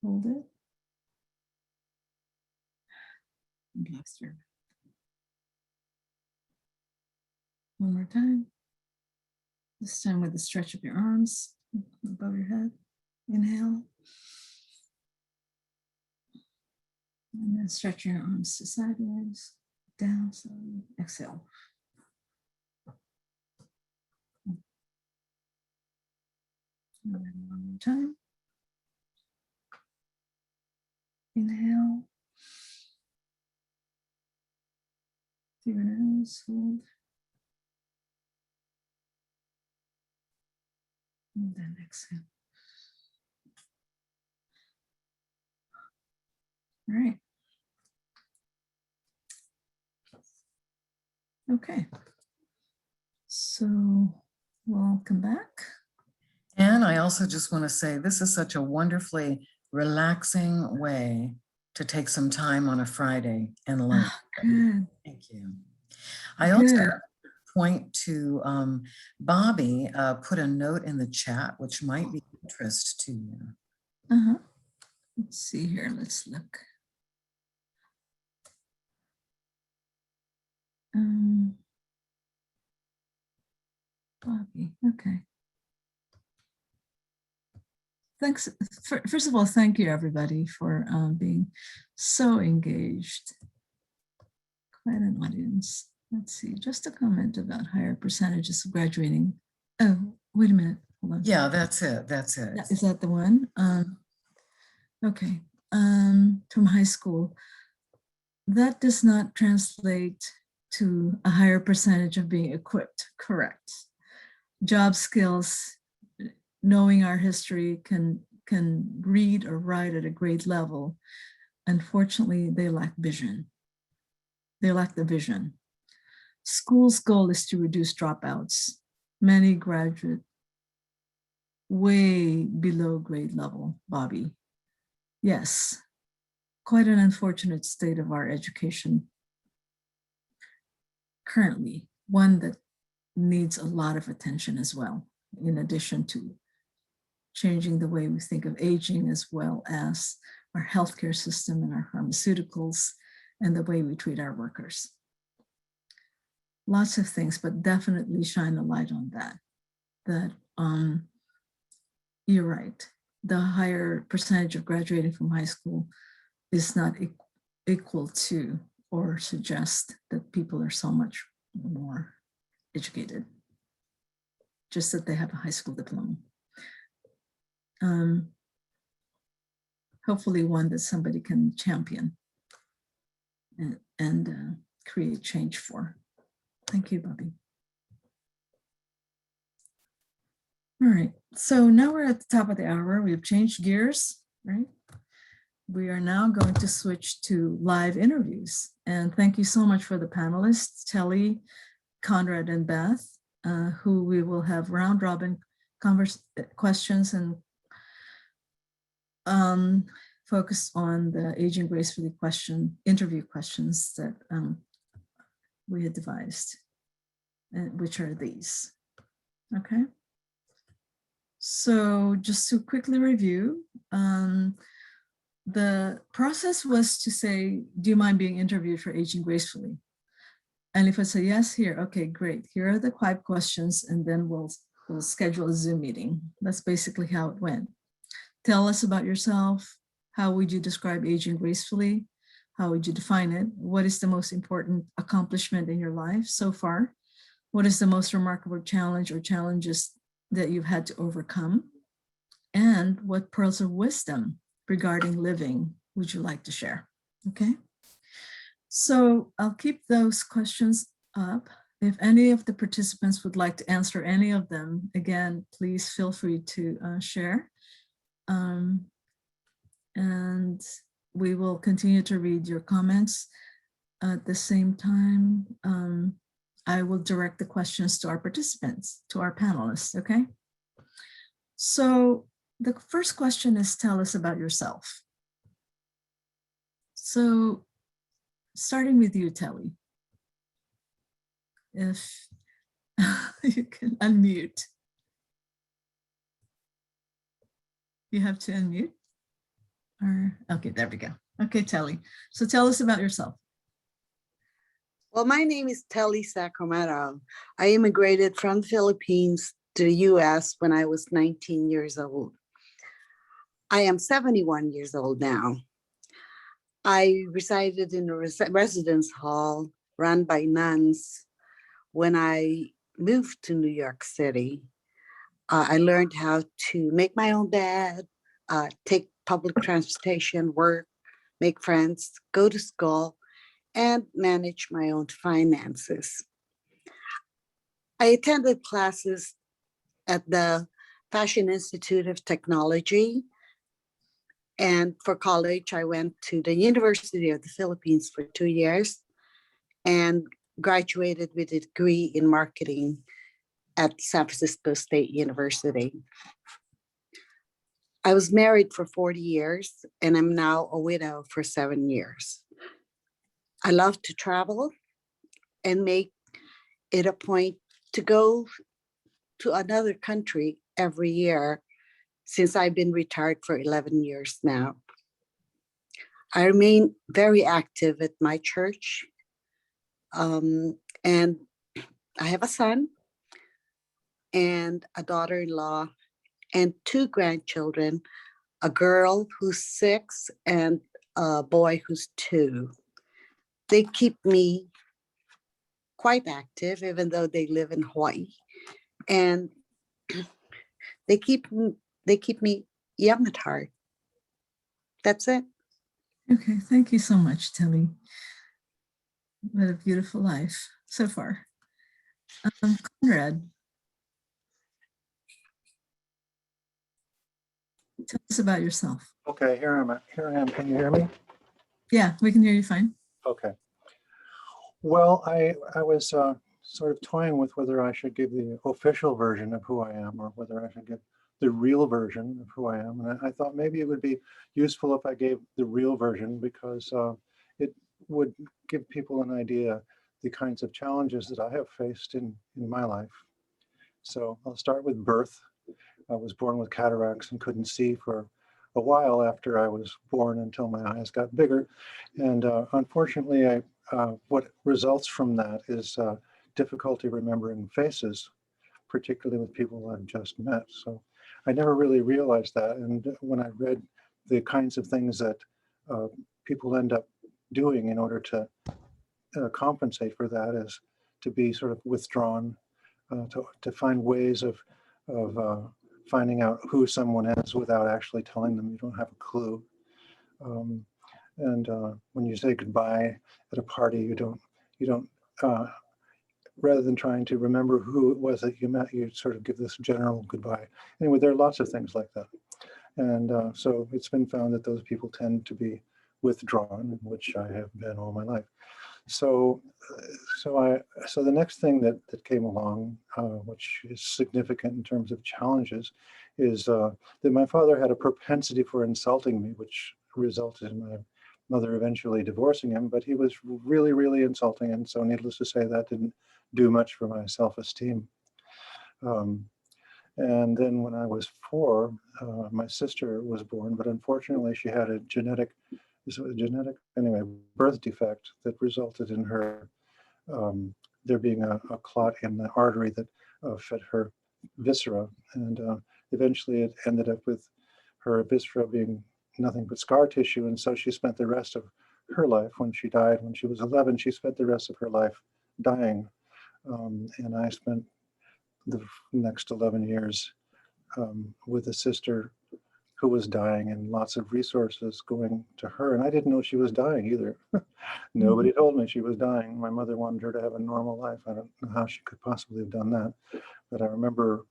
hold it, and relax your back. One more time, this time with the stretch of your arms above your head, inhale, and then stretch your arms to sideways, down, slowly, exhale. And then one more time. Inhale. Through your nose, hold. And then exhale. All right. Okay. So welcome back. And I also just want to say, this is such a wonderfully relaxing way to take some time on a Friday and learn. Good. Thank you. I also Good. point to Bobby put a note in the chat, which might be of interest to you. Let's see here. Let's look. Bobby. Okay. Thanks. First of all, thank you everybody for being so engaged. Quite an audience. Let's see, just a comment about higher percentages of graduating. Oh, wait a minute. Hold on. Yeah, that's it. That's it. Yeah, is that the one? Okay. From high school. That does not translate to a higher percentage of being equipped. Correct. Job skills, knowing our history, can read or write at a grade level. Unfortunately, they lack vision. They lack the vision. School's goal is to reduce dropouts. Many graduate way below grade level, Bobby. Yes, quite an unfortunate state of our education currently, one that needs a lot of attention as well, in addition to changing the way we think of aging, as well as our healthcare system and our pharmaceuticals and the way we treat our workers. Lots of things, but definitely shine a light on that. That you're right. The higher percentage of graduating from high school is not equal to or suggest that people are so much more educated, just that they have a high school diploma. Hopefully one that somebody can champion and create change for. Thank you, Bobby. All right, so now we're at the top of the hour. We've changed gears, right? We are now going to switch to live interviews. And thank you so much for the panelists, Telly, Conrad, and Beth, who we will have round robin questions and focus on the Aging Gracefully interview questions that we had devised, which are these. Okay. So just to quickly review, the process was to say, do you mind being interviewed for Aging Gracefully? And if I say yes here, okay, great. Here are the 5 questions, and then we'll schedule a Zoom meeting. That's basically how it went. Tell us about yourself. How would you describe aging gracefully? How would you define it? What is the most important accomplishment in your life so far? What is the most remarkable challenge or challenges that you've had to overcome? And what pearls of wisdom regarding living would you like to share? Okay. So I'll keep those questions up. If any of the participants would like to answer any of them, again, please feel free to share. And we will continue to read your comments. At the same time, I will direct the questions to our participants, to our panelists, okay? So the first question is, tell us about yourself. So starting with you, Telly, if you can unmute. You have to unmute. Or, okay, there we go. Okay, Telly. So tell us about yourself. Well, my name is Telly Sacramento. I immigrated from the Philippines to the US when I was 19 years old. I am 71 years old now. I resided in a residence hall run by nuns. When I moved to New York City, I learned how to make my own bed, take public transportation, work, make friends, go to school, and manage my own finances. I attended classes at the Fashion Institute of Technology. And for college, I went to the University of the Philippines for 2 years and graduated with a degree in marketing at San Francisco State University. I was married for 40 years and I'm now a widow for 7 years. I love to travel and make it a point to go to another country every year since I've been retired for 11 years now. I remain very active at my church. And I have a son and a daughter-in-law and 2 grandchildren, a girl who's 6 and a boy who's 2. They keep me quite active, even though they live in Hawaii. And they keep me young at heart. That's it. Okay, thank you so much, Telly. What a beautiful life so far. Conrad, tell us about yourself. Okay, here I am. Can you hear me? Yeah, we can hear you fine. Okay. Well, I was sort of toying with whether I should give the official version of who I am or whether I should give the real version of who I am. And I thought maybe it would be useful if I gave the real version because it would give people an idea the kinds of challenges that I have faced in my life. So I'll start with birth. I was born with cataracts and couldn't see for a while after I was born until my eyes got bigger. And unfortunately, what results from that is difficulty remembering faces, particularly with people I've just met. So I never really realized that. And when I read the kinds of things that people end up doing in order to compensate for that is to be sort of withdrawn, to find ways of finding out who someone is without actually telling them. You don't have a clue. And when you say goodbye at a party, you don't rather than trying to remember who it was that you met, you sort of give this general goodbye. Anyway, there are lots of things like that. And so it's been found that those people tend to be withdrawn, which I have been all my life. So the next thing that came along, which is significant in terms of challenges, is that my father had a propensity for insulting me, which resulted in my mother eventually divorcing him, but he was really, really insulting. And so needless to say, that didn't do much for my self-esteem. And then when I was 4, my sister was born, but unfortunately she had a birth defect that resulted in her, there being a clot in the artery that fed her viscera. And eventually it ended up with her viscera being nothing but scar tissue. And so she spent the rest of her life, when she died, when she was 11, she spent the rest of her life dying And I spent the next 11 years with a sister who was dying, and lots of resources going to her. And I didn't know she was dying either. Nobody told me she was dying. My mother wanted her to have a normal life. I don't know how she could possibly have done that. But I remember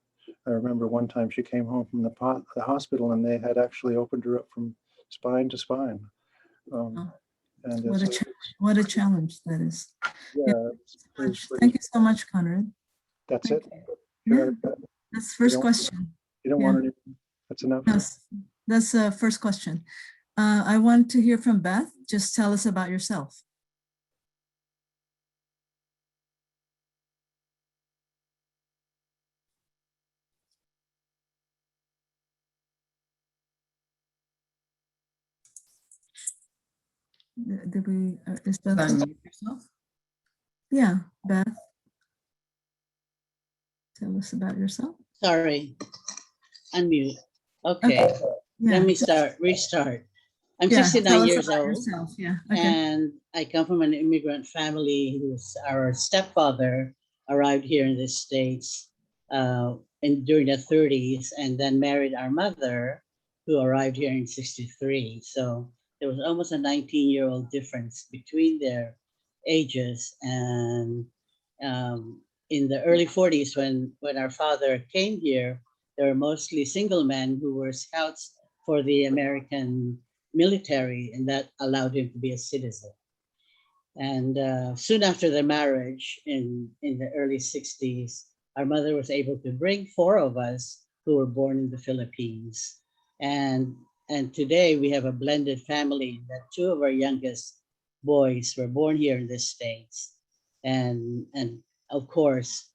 one time she came home from the hospital, and they had actually opened her up from spine to spine. And What a challenge that is. yeah, Thank you so much, Conrad. that's Thank it. Yeah. That's the first question. You don't Yeah. want anything. That's enough. That's the first question. I want to hear from Beth. Just tell us about yourself. Did we, is Beth? Unmute yourself. Yeah, Beth. Tell us about yourself. Sorry, unmute. Okay, Yeah, let me just- restart. I'm yeah, 69 tell us years about old, yourself. Yeah, okay. and I come from an immigrant family who's our stepfather arrived here in the States during the 30s, and then married our mother, who arrived here in 63. So there was almost a 19-year-old difference between their ages. And in the early 40s, when our father came here, there were mostly single men who were scouts for the American military, and that allowed him to be a citizen. And soon after their marriage in the early 60s, our mother was able to bring 4 of us who were born in the Philippines. And today we have a blended family that 2 of our youngest boys were born here in the States. And of course,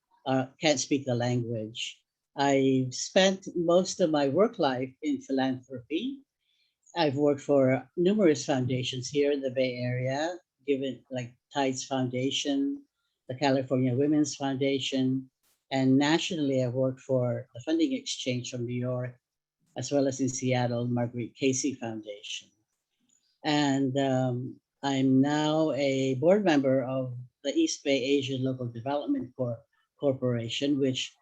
can't speak the language. I've spent most of my work life in philanthropy. I've worked for numerous foundations here in the Bay Area, given like Tides Foundation, the California Women's Foundation, and nationally I've worked for the Funding Exchange from New York, as well as in Seattle, Marguerite Casey Foundation. And I'm now a board member of the East Bay Asian Local Development Corporation, which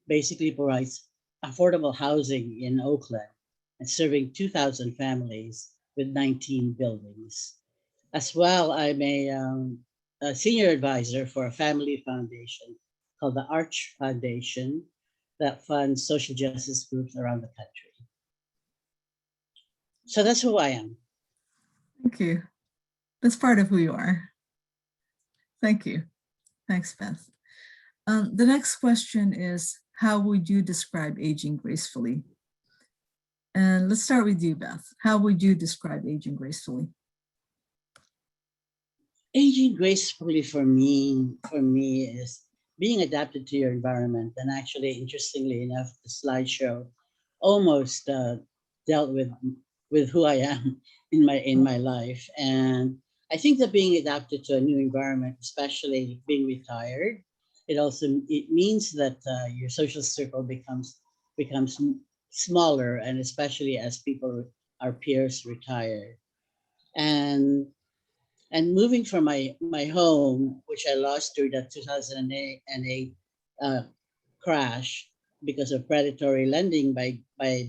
basically provides affordable housing in Oakland and serving 2,000 families with 19 buildings. As well, I'm a senior advisor for a family foundation called the Arch Foundation that funds social justice groups around the country. So that's who I am. Thank you. That's part of who you are. Thank you. Thanks, Beth. The next question is, how would you describe aging gracefully? And let's start with you, Beth. How would you describe aging gracefully? Aging gracefully for me is being adapted to your environment. And actually, interestingly enough, the slideshow almost dealt with who I am in my life. And I think that being adapted to a new environment, especially being retired, it means that your social circle becomes smaller, and especially as our peers retire. And moving from my home, which I lost during the 2008 crash because of predatory lending by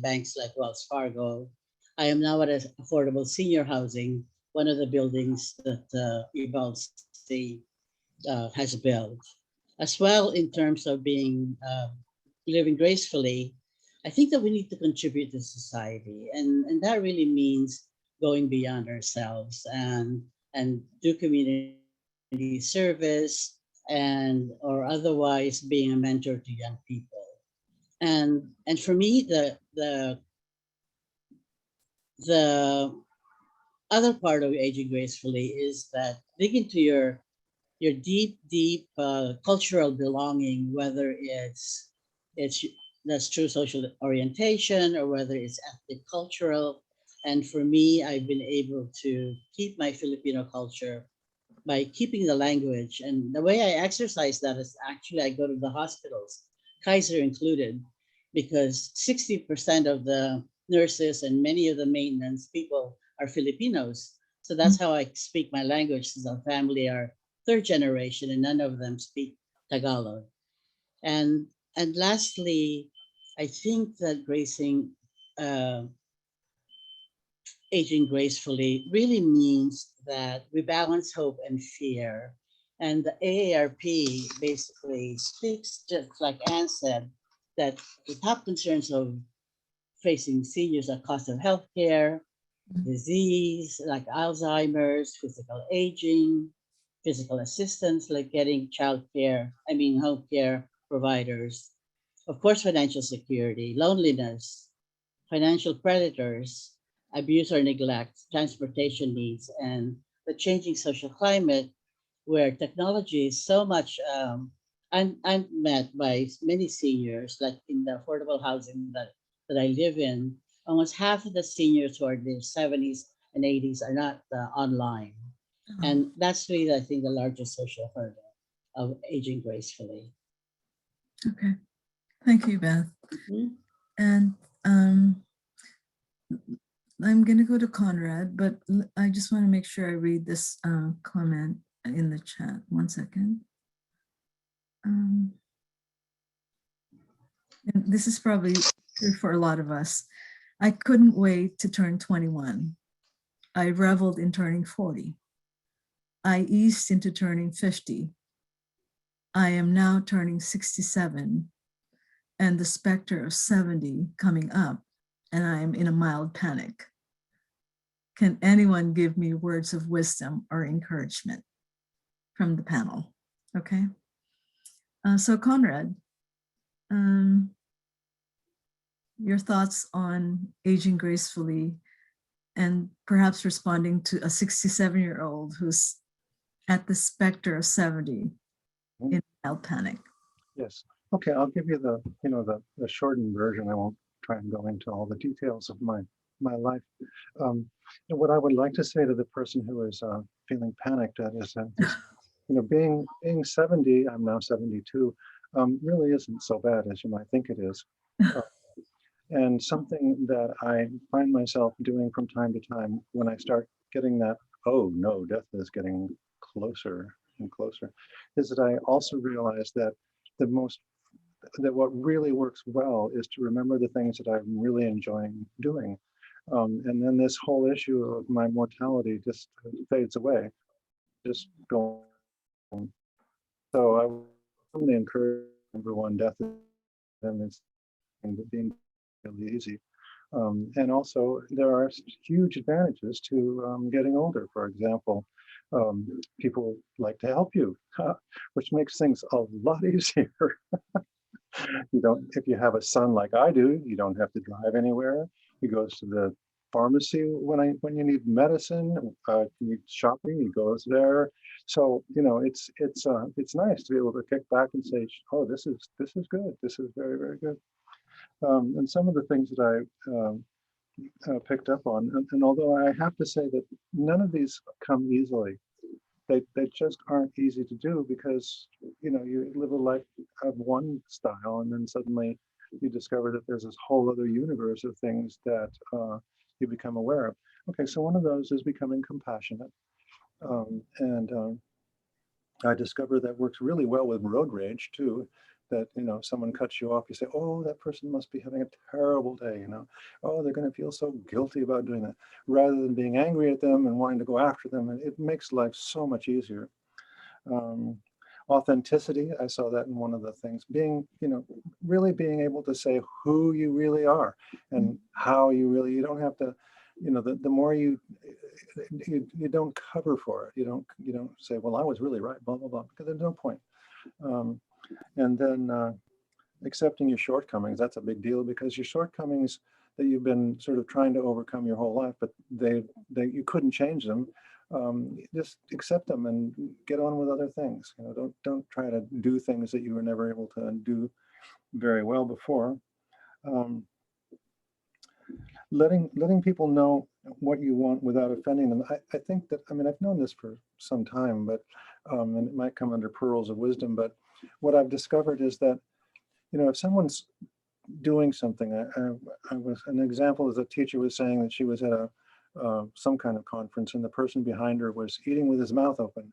banks like Wells Fargo, I am now at an affordable senior housing, one of the buildings that Evolve State has built. As well, in terms of living gracefully, I think that we need to contribute to society, and that really means going beyond ourselves and do community service or otherwise being a mentor to young people. And for me, the other part of aging gracefully is that dig into your deep cultural belonging, whether it's that's true social orientation or whether it's ethnic cultural. And for me, I've been able to keep my Filipino culture by keeping the language. And the way I exercise that is actually I go to the hospitals, Kaiser included, because 60% of the nurses and many of the maintenance people are Filipinos. So that's how I speak my language, since our family are 3rd generation and none of them speak Tagalog. And lastly, I think that uh, aging gracefully really means that we balance hope and fear. And the AARP basically speaks, just like Anne said, that the top concerns of facing seniors are cost of healthcare, disease like Alzheimer's, physical aging, physical assistance like getting home care providers, of course, financial security, loneliness, financial predators, abuse or neglect, transportation needs, and the changing social climate where technology is so much unmet by many seniors, like in the affordable housing that I live in. Almost half of the seniors who are in their 70s and 80s are not online. And that's really, I think, the largest social hurdle of aging gracefully. Okay, thank you, Beth. Mhm. And I'm going to go to Conrad, but I just want to make sure I read this comment in the chat. One second. And this is probably true for a lot of us. I couldn't wait to turn 21. I reveled in turning 40. I eased into turning 50. I am now turning 67 and the specter of 70 coming up, and I am in a mild panic. Can anyone give me words of wisdom or encouragement from the panel? Okay. So Conrad, your thoughts on aging gracefully and perhaps responding to a 67-year-old who's at the specter of 70 in mild panic. Yes. Okay, I'll give you the shortened version. I won't try and go into all the details of my life. And what I would like to say to the person who is feeling panicked at is that being 70, I'm now 72, really isn't so bad as you might think it is. And something that I find myself doing from time to time when I start getting that, oh no, death is getting closer and closer, is that I also realize that what really works well is to remember the things that I'm really enjoying doing. And then this whole issue of my mortality just fades away, just go. So I really encourage everyone, death is being really easy. And also there are huge advantages to getting older. For example, people like to help you, which makes things a lot easier. If you have a son like I do, you don't have to drive anywhere. He goes to the pharmacy when you need medicine, you need shopping, he goes there. So it's nice to be able to kick back and say, oh, this is good. This is very, very good. And some of the things that I picked up on, and although I have to say that none of these come easily, they just aren't easy to do, because you live a life of one style and then suddenly you discover that there's this whole other universe of things that you become aware of. Okay, so one of those is becoming compassionate, and I discovered that works really well with road rage too. That someone cuts you off, you say, oh, that person must be having a terrible day, oh, they're going to feel so guilty about doing that, rather than being angry at them and wanting to go after them. And it makes life so much easier. Authenticity, I saw that in one of the things, really being able to say who you really are and how you don't have to, the more you don't cover for it, you don't say, well, I was really right, blah, blah, blah, because there's no point. And then accepting your shortcomings, that's a big deal, because your shortcomings that you've been sort of trying to overcome your whole life, but you couldn't change them. Just accept them and get on with other things. Don't try to do things that you were never able to do very well before. Letting people know what you want without offending them. I think that, I've known this for some time, but and it might come under pearls of wisdom, but what I've discovered is that, if someone's doing something, an example is a teacher was saying that she was at some kind of conference and the person behind her was eating with his mouth open.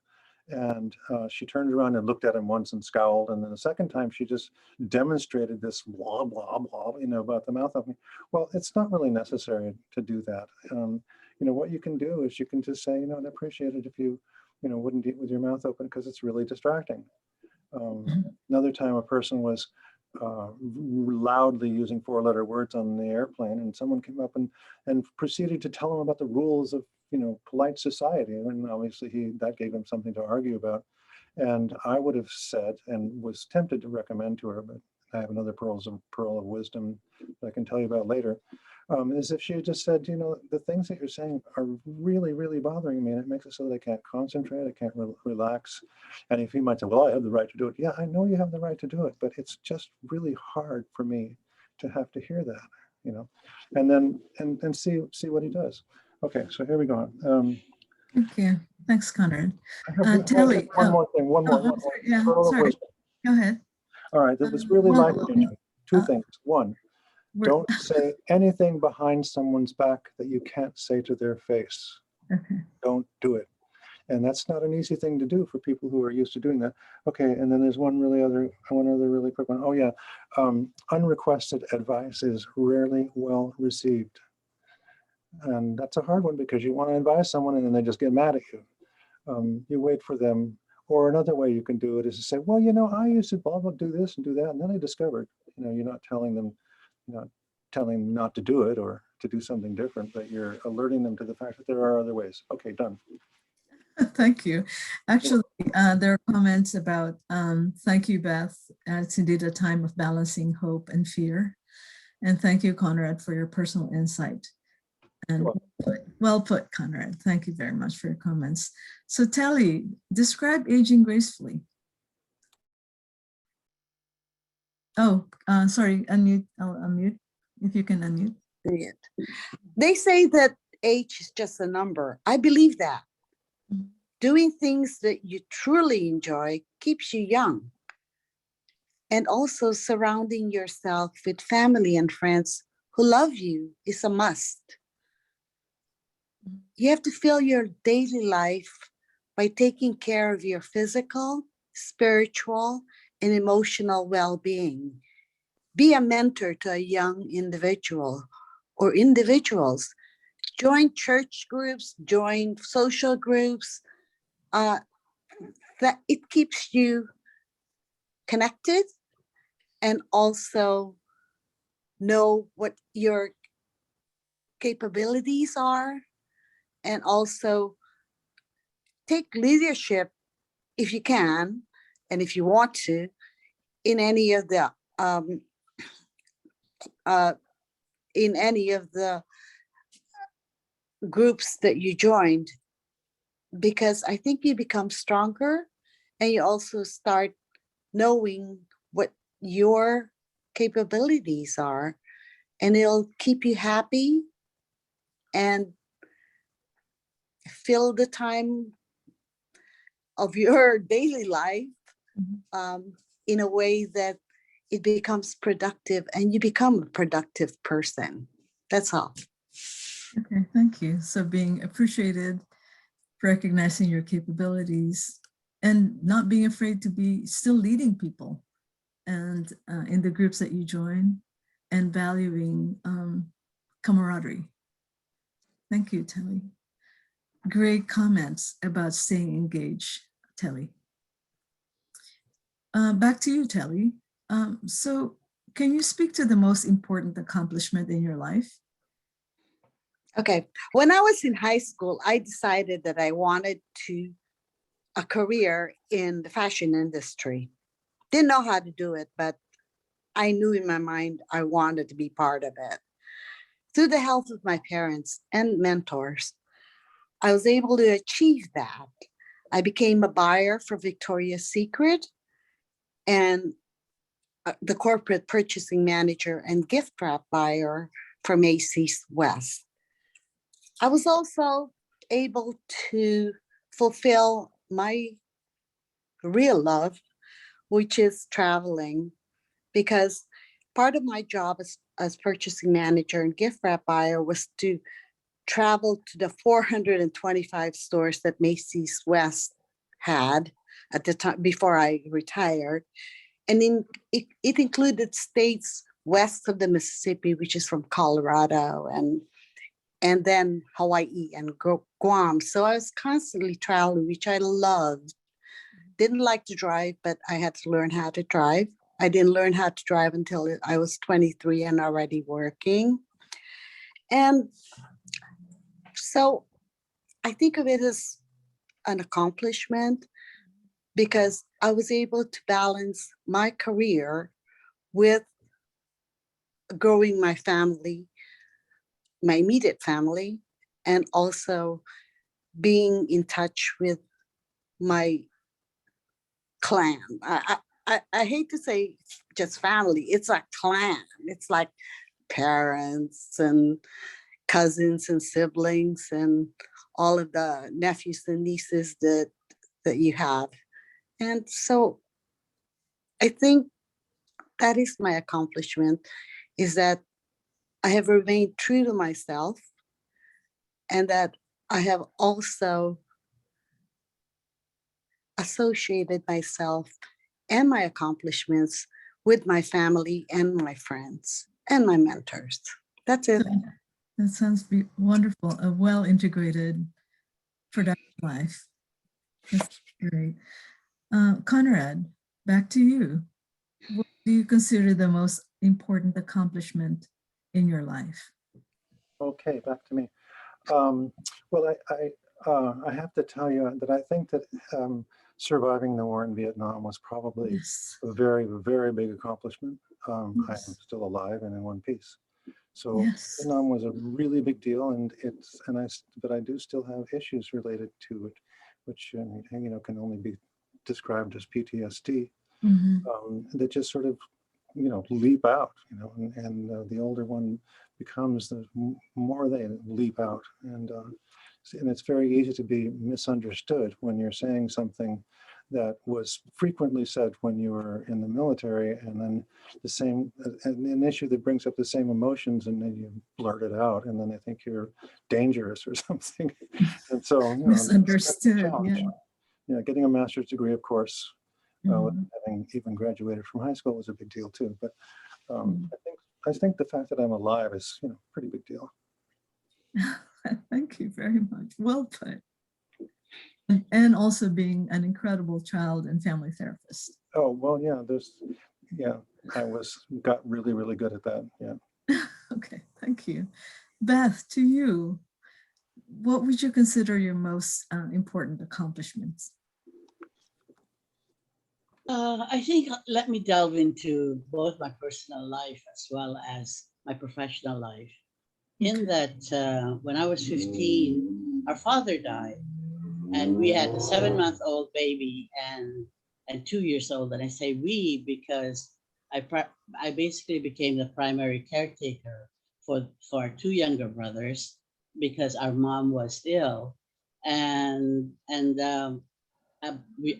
And she turned around and looked at him once and scowled. And then the second time, she just demonstrated this blah, blah, blah, about the mouth opening. Well, it's not really necessary to do that. What you can do is you can just say, I'd appreciate it if you, wouldn't eat with your mouth open because it's really distracting. Another time a person was loudly using 4-letter words on the airplane, and someone came up and proceeded to tell him about the rules of polite society, and obviously that gave him something to argue about. And I would have said, and was tempted to recommend to her, but I have another pearl of wisdom that I can tell you about later, is if she had just said, the things that you're saying are really, really bothering me, and it makes it so that I can't concentrate, I can't relax. And if he might say, well, I have the right to do it. Yeah, I know you have the right to do it, but it's just really hard for me to have to hear that, and then and see what he does. Okay, so here we go. Thank you. Thanks, Conrad. I have Telly. one more thing. One more. Sorry. Yeah, pearl of sorry. wisdom. Go ahead. All right, that was really Well, life-changing. Two things. One, we're- don't say anything behind someone's back that you can't say to their face. Okay. Don't do it. And that's not an easy thing to do for people who are used to doing that. Okay, and then there's one other really quick one. Oh yeah, unrequested advice is rarely well received. And that's a hard one because you want to advise someone and then they just get mad at you. You wait for them. Or another way you can do it is to say, well, I used to blah, blah, do this and do that. And then I discovered, you're not telling them, not to do it or to do something different, but you're alerting them to the fact that there are other ways. Okay, done. Thank you. Actually, there are comments about, thank you, Beth. It's indeed a time of balancing hope and fear. And thank you, Conrad, for your personal insight. And well put, Conrad. Thank you very much for your comments. So Telly, describe aging gracefully. Oh, sorry, unmute. I'll unmute if you can unmute. They say that age is just a number. I believe that. Doing things that you truly enjoy keeps you young. And also surrounding yourself with family and friends who love you is a must. You have to fill your daily life by taking care of your physical, spiritual, and emotional well-being. Be a mentor to a young individual or individuals. Join church groups, join social groups. That it keeps you connected and also know what your capabilities are, and also take leadership if you can and if you want to in any of the groups that you joined, because I think you become stronger and you also start knowing what your capabilities are, and it'll keep you happy and fill the time of your daily life in a way that it becomes productive and you become a productive person. That's all. Okay, thank you. So being appreciated, recognizing your capabilities, and not being afraid to be still leading people and in the groups that you join, and valuing camaraderie. Thank you, Telly. Great comments about staying engaged, Telly. Back to you, Telly. So can you speak to the most important accomplishment in your life? Okay, when I was in high school, I decided that I wanted a career in the fashion industry. Didn't know how to do it, but I knew in my mind I wanted to be part of it. Through the help of my parents and mentors, I was able to achieve that. I became a buyer for Victoria's Secret and the corporate purchasing manager and gift wrap buyer for Macy's West. I was also able to fulfill my real love, which is traveling, because part of my job as purchasing manager and gift wrap buyer was to travel to the 425 stores that Macy's West had at the time before I retired. And it included states west of the Mississippi, which is from Colorado, and then Hawaii and Guam. So I was constantly traveling, which I loved. Didn't like to drive, but I had to learn how to drive. I didn't learn how to drive until I was 23 and already working. And so I think of it as an accomplishment because I was able to balance my career with growing my family, my immediate family, and also being in touch with my clan. I hate to say just family, it's a clan. It's like parents and cousins and siblings and all of the nephews and nieces that you have. And so I think that is my accomplishment, is that I have remained true to myself and that I have also associated myself and my accomplishments with my family and my friends and my mentors. That's it. That sounds wonderful. A well-integrated, productive life. That's great. Conrad, back to you. What do you consider the most important accomplishment in your life? Okay, back to me. Well, I have to tell you that I think that surviving the war in Vietnam was probably a very, very big accomplishment. I am still alive and in one piece. So Vietnam was a really big deal, but I do still have issues related to it, which can only be described as PTSD. That just sort of leap out, and the older one becomes, the more they leap out, and it's very easy to be misunderstood when you're saying something that was frequently said when you were in the military, and then an issue that brings up the same emotions, and then you blurt it out, and then they think you're dangerous or something. And so misunderstood. Yeah, getting a master's degree, of course, having even graduated from high school was a big deal too. But I think the fact that I'm alive is a pretty big deal. Thank you very much. Well put. And also being an incredible child and family therapist. Oh, well, I got really, really good at that. Yeah. Okay, thank you. Beth, to you, what would you consider your most important accomplishments? I think let me delve into both my personal life as well as my professional life. In that when I was 15, our father died, and we had a 7-month-old baby and 2 years old. And I say we because I basically became the primary caretaker for our 2 younger brothers because our mom was ill,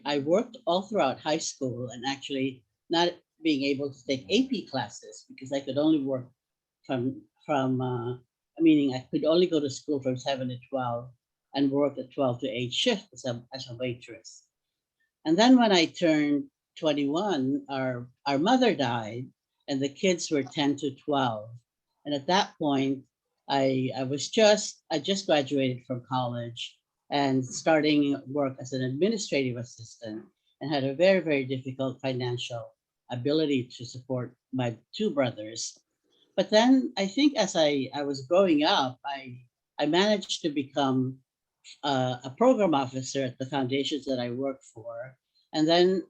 I worked all throughout high school, and actually not being able to take AP classes because I could only work meaning I could only go to school from 7 to 12 and work a 12 to 8 shift as a waitress. And then when I turned 21, our mother died, and the kids were 10 to 12. And at that point, I just graduated from college and starting work as an administrative assistant, and had a very, very difficult financial ability to support my 2 brothers. But then I think as I was growing up, I managed to become a program officer at the foundations that I worked for, and then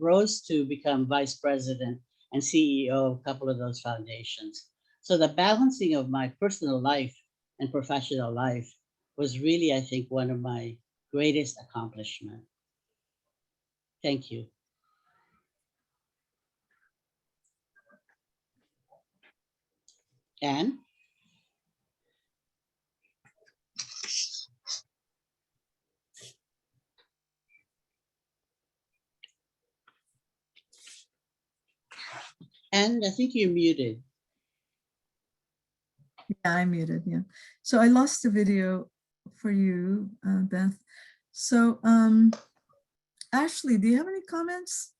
rose to become vice president and CEO of a couple of those foundations. So the balancing of my personal life and professional life was really, I think, one of my greatest accomplishments. Thank you. Anne? And I think you're muted. Yeah, I'm muted, yeah. So I lost the video for you, Beth. So Ashley, do you have any comments?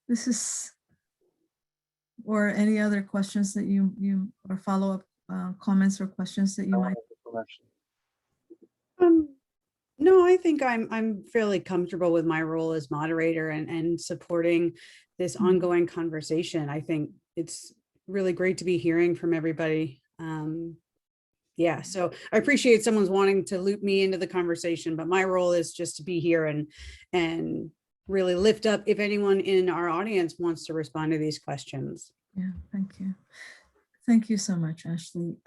This is, or any other questions that you or follow-up comments or questions that you might? No, I think I'm fairly comfortable with my role as moderator and supporting this ongoing conversation. I think it's really great to be hearing from everybody. Yeah, so I appreciate someone's wanting to loop me into the conversation, but my role is just to be here and really lift up if anyone in our audience wants to respond to these questions. Yeah, thank you. Thank you so much, Ashley.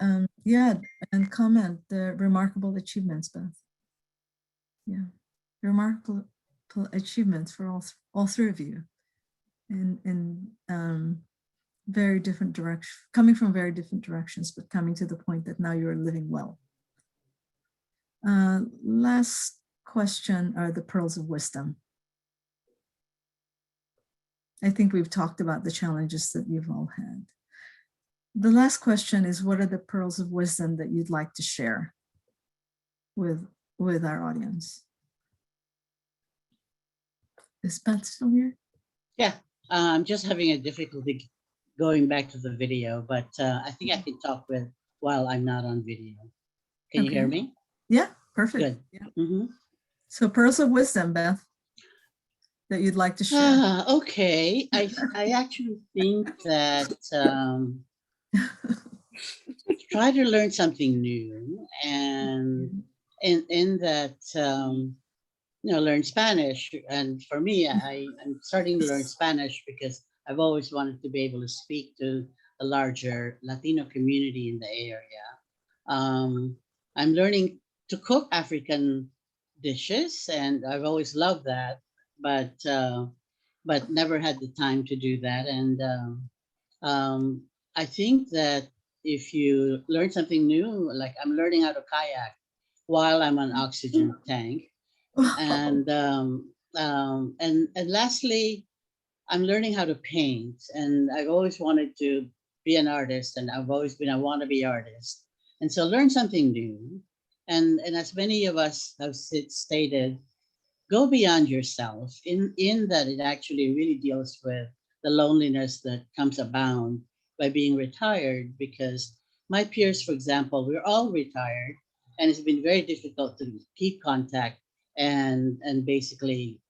Yeah, and comment the remarkable achievements, Beth. Yeah, remarkable achievements for all three of you in very different directions, coming from very different directions, but coming to the point that now you're living well. Last question are the pearls of wisdom. I think we've talked about the challenges that you've all had. The last question is, what are the pearls of wisdom that you'd like to share with our audience? Is Beth still here? Yeah, I'm just having a difficulty going back to the video, but I think I can talk with while I'm not on video. Can you hear me? Yeah, perfect. Good. Yeah. So pearls of wisdom, Beth, that you'd like to share. Okay, I actually think that try to learn something new, and in that learn Spanish. And for me, I'm starting to learn Spanish because I've always wanted to be able to speak to a larger Latino community in the area. I'm learning to cook African dishes, and I've always loved that, but never had the time to do that. And I think that if you learn something new, like I'm learning how to kayak while I'm on oxygen tank, and lastly, I'm learning how to paint, and I've always wanted to be an artist, and I've always been a wannabe artist. And so learn something new. And as many of us have stated, go beyond yourself in that it actually really deals with the loneliness that comes abound by being retired. Because my peers, for example, we're all retired, and it's been very difficult to keep contact and basically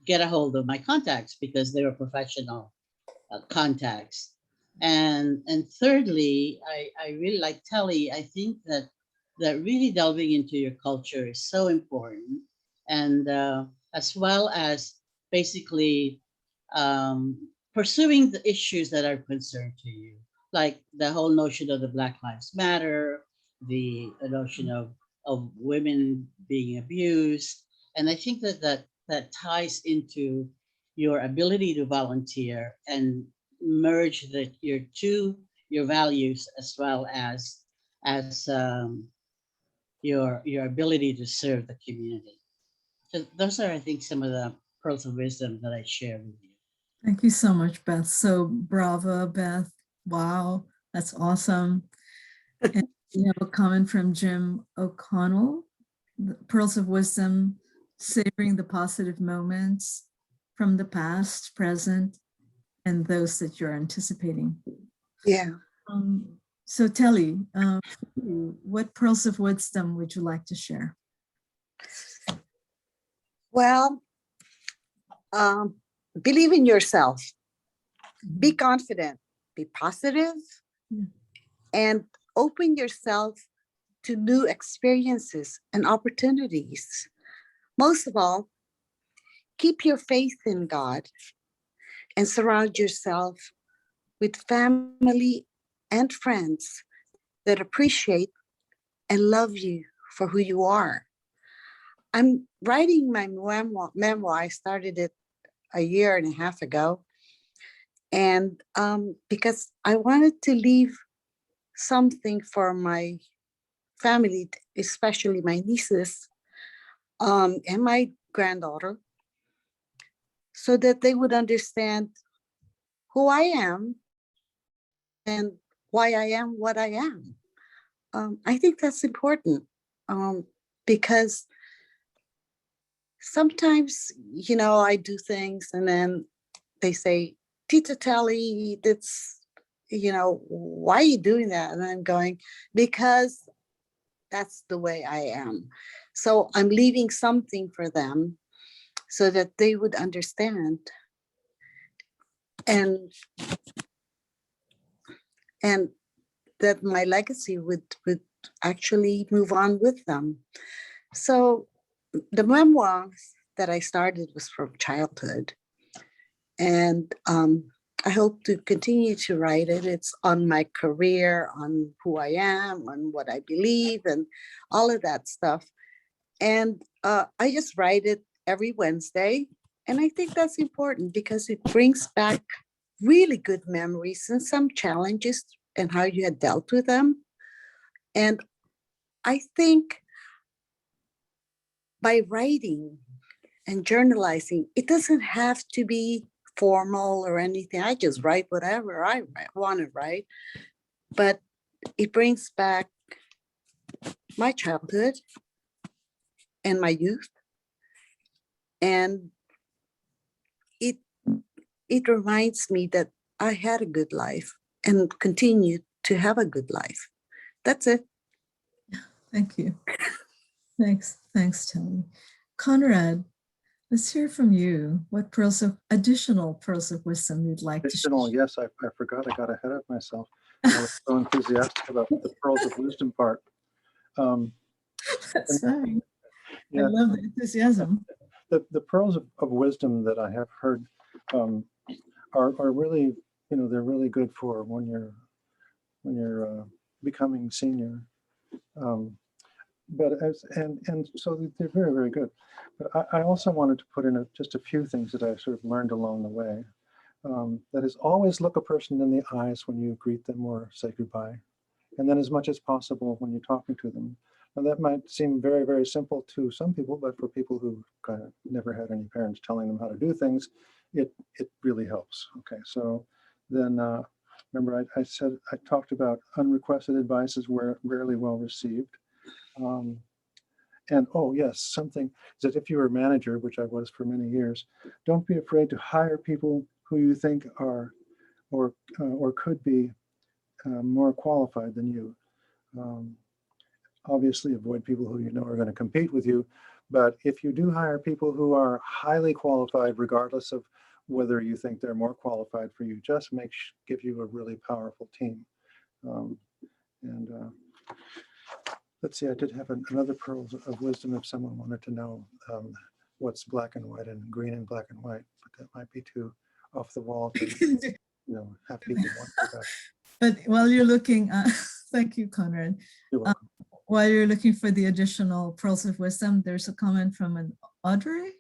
get a hold of my contacts because they were professional contacts. And thirdly, I really like Telly. I think that really delving into your culture is so important, and as well as basically pursuing the issues that are concerned to you, like the whole notion of the Black Lives Matter, the notion of women being abused. And I think that ties into your ability to volunteer and merge your values as well as your ability to serve the community. So those are, I think, some of the pearls of wisdom that I share with you. Thank you so much, Beth. So bravo, Beth. Wow, that's awesome. And we have a comment from Jim O'Connell. The pearls of wisdom, savoring the positive moments from the past, present, and those that you're anticipating. Yeah. So Telly, what pearls of wisdom would you like to share? Well, believe in yourself, be confident, be positive, and open yourself to new experiences and opportunities. Most of all, keep your faith in God and surround yourself with family and friends that appreciate and love you for who you are. I'm writing my memoir. I started it a year and a half ago. And because I wanted to leave something for my family, especially my nieces and my granddaughter, so that they would understand who I am and why I am what I am. I think that's important because sometimes, I do things and then they say, Tita Telly, that's, why are you doing that? And I'm going, because that's the way I am. So I'm leaving something for them so that they would understand. And that my legacy would actually move on with them. So the memoirs that I started was from childhood. And I hope to continue to write it. It's on my career, on who I am, on what I believe, and all of that stuff. And I just write it every Wednesday. And I think that's important because it brings back really good memories and some challenges and how you had dealt with them. And I think by writing and journalizing, it doesn't have to be formal or anything. I just write whatever I want to write, but it brings back my childhood and my youth, and it reminds me that I had a good life and continue to have a good life. That's it. Thank you. Thanks, Telly. Conrad, let's hear from you. What additional pearls of wisdom you'd like to Additional, share? yes, I forgot. I got ahead of myself. I was so enthusiastic about the pearls of wisdom part. That's fine. I Yeah. love the enthusiasm. The pearls of wisdom that I have heard are really, they're really good for when you're becoming senior. But so they're very, very good. But I also wanted to put in just a few things that I sort of learned along the way. That is, always look a person in the eyes when you greet them or say goodbye. And then as much as possible when you're talking to them. Now that might seem very, very simple to some people, but for people who kind of never had any parents telling them how to do things, it really helps. Okay, so then remember I talked about unrequested advice is rarely well received. And oh yes, something that if you're a manager, which I was for many years, don't be afraid to hire people who you think are or could be more qualified than you. Obviously avoid people who are going to compete with you, but if you do hire people who are highly qualified, regardless of whether you think they're more qualified for you, just give you a really powerful team. Let's see, I did have another pearl of wisdom if someone wanted to know what's black and white and green and black and white, but that might be too off the wall to have people wonder about. But while you're looking, thank you, Conrad. You're welcome. While you're looking for the additional pearls of wisdom, there's a comment from an Audrey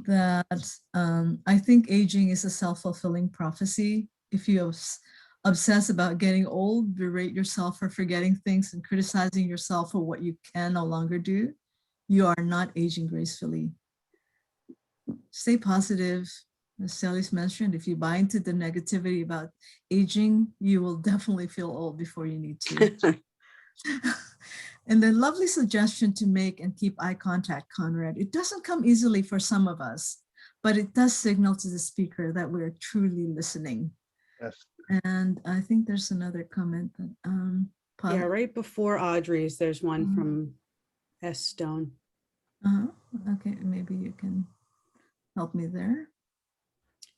that I think aging is a self-fulfilling prophecy. If you obsess about getting old, berate yourself for forgetting things and criticizing yourself for what you can no longer do, you are not aging gracefully. Stay positive. As Telly's mentioned, if you buy into the negativity about aging, you will definitely feel old before you need to. And then lovely suggestion to make and keep eye contact, Conrad. It doesn't come easily for some of us, but it does signal to the speaker that we're truly listening. Yes. And I think there's another comment that Yeah, right before Audrey's, there's one from S. Stone. Okay, maybe you can help me there.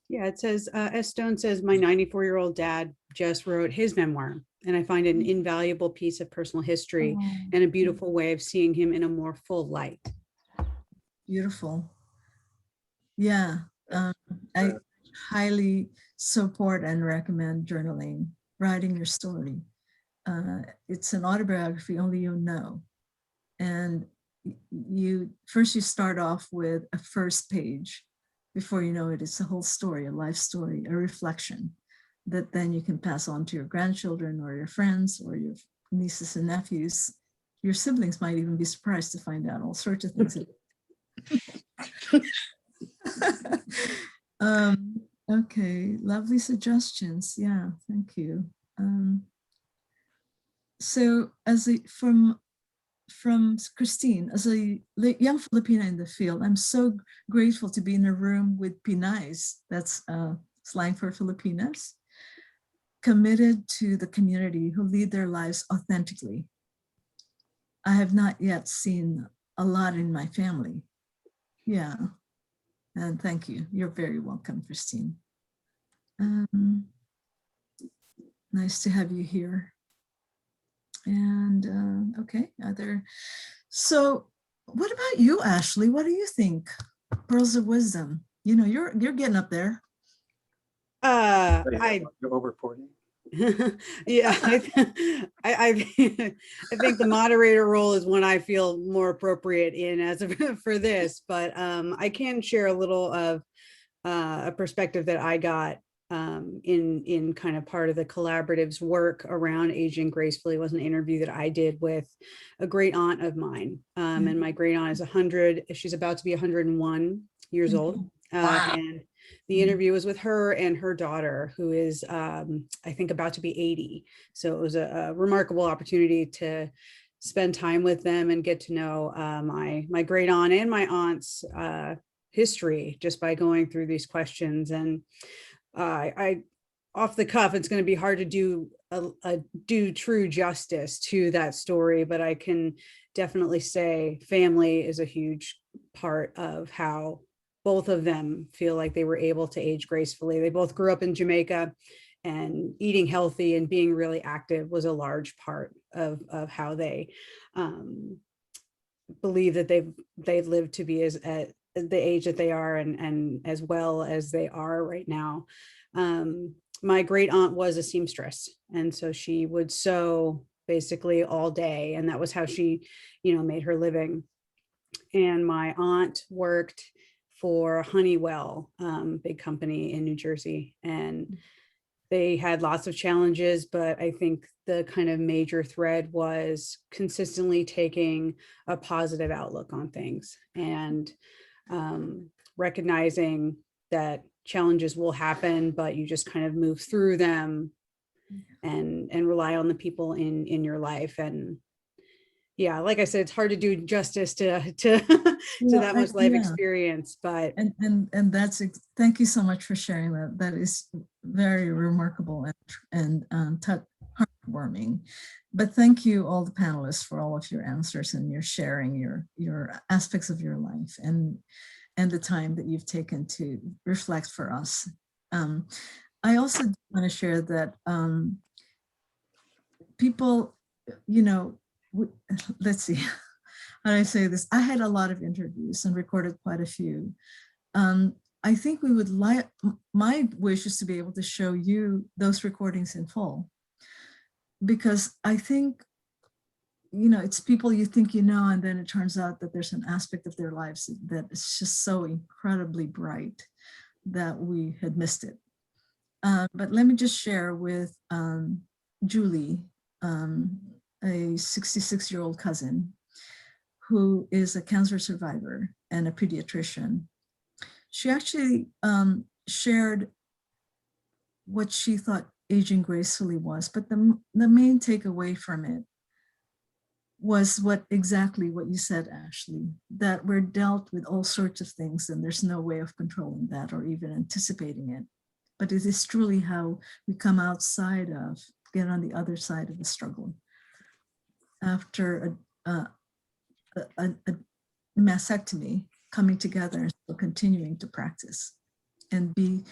Yeah, it says, S. Stone says, my 94-year-old dad just wrote his memoir, and I find it an invaluable piece of personal history and a beautiful way of seeing him in a more full light. Beautiful. Yeah, I highly support and recommend journaling, writing your story. It's an autobiography only you know. And you start off with a first page. Before you know it, it's a whole story, a life story, a reflection that then you can pass on to your grandchildren or your friends or your nieces and nephews. Your siblings might even be surprised to find out all sorts of things. Okay, lovely suggestions. Yeah, thank you. So from from Christine, as a young Filipina in the field, I'm so grateful to be in a room with Pinays, that's slang for Filipinas, committed to the community, who lead their lives authentically. I have not yet seen a lot in my family. Yeah, and thank you. You're very welcome, Christine. Nice to have you here. And okay, so what about you, Ashley? What do you think? Pearls of wisdom. You know, you're getting up there. I You're over 40. yeah, I think the moderator role is one I feel more appropriate in as of, for this, but I can share a little of a perspective that I got in kind of part of the collaborative's work around aging gracefully. Was an interview that I did with a great aunt of mine, and my great aunt is 100. She's about to be 101 years old, and the interview was with her and her daughter, who is I think about to be 80. So it was a remarkable opportunity to spend time with them and get to know my great aunt and my aunt's history just by going through these questions. And I off the cuff, it's going to be hard to do true justice to that story, but I can definitely say family is a huge part of how both of them feel like they were able to age gracefully. They both grew up in Jamaica, and eating healthy and being really active was a large part of how they believe that they've lived to be at the age that they are, and as well as they are right now. My great aunt was a seamstress, and so she would sew basically all day, and that was how she, made her living. And my aunt worked for Honeywell, big company in New Jersey, and they had lots of challenges, but I think the kind of major thread was consistently taking a positive outlook on things, and recognizing that challenges will happen, but you just kind of move through them and rely on the people in your life. And yeah, like I said, it's hard to do justice to that much life experience, but and that's, thank you so much for sharing that. That is very remarkable and heartwarming. But thank you all the panelists for all of your answers and your sharing your aspects of your life and the time that you've taken to reflect for us. I also want to share that people, let's see, how do I say this? I had a lot of interviews and recorded quite a few. I think we would like, my wish is to be able to show you those recordings in full, because I think, it's people you think and then it turns out that there's an aspect of their lives that is just so incredibly bright that we had missed it. But let me just share with Julie, a 66-year-old cousin who is a cancer survivor and a pediatrician. She actually shared what she thought aging gracefully was, but the main takeaway from it was exactly what you said, Ashley, that we're dealt with all sorts of things and there's no way of controlling that or even anticipating it. But it is truly how we come outside of, get on the other side of the struggle. After a mastectomy, coming together and still continuing to practice and be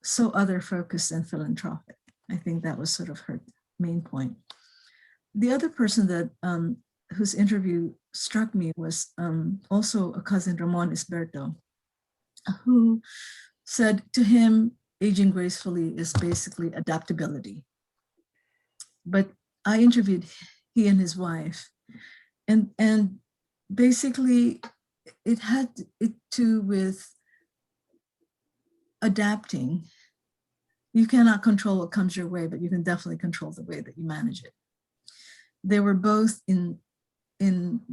so other focused and philanthropic. I think that was sort of her main point. The other person that whose interview struck me was also a cousin, Ramon Esberto, who said to him, aging gracefully is basically adaptability. But I interviewed he and his wife, and basically it had to do with adapting. You cannot control what comes your way, but you can definitely control the way that you manage it. They were both in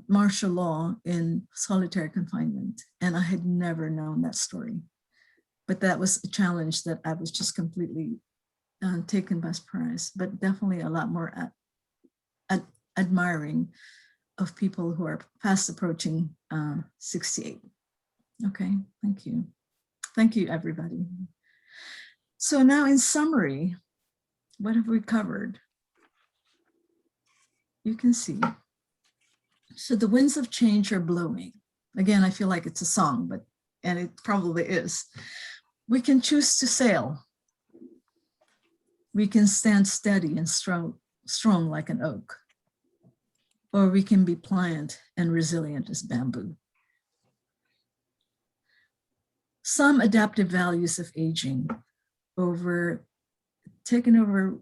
martial law in solitary confinement, and I had never known that story. But that was a challenge that I was just completely taken by surprise, but definitely a lot more admiring of people who are fast approaching 68. Okay, thank you. Thank you, everybody. So now in summary, what have we covered? You can see. So the winds of change are blowing. Again, I feel like it's a song, and it probably is. We can choose to sail. We can stand steady and strong like an oak, or we can be pliant and resilient as bamboo. Some adaptive values of aging taken over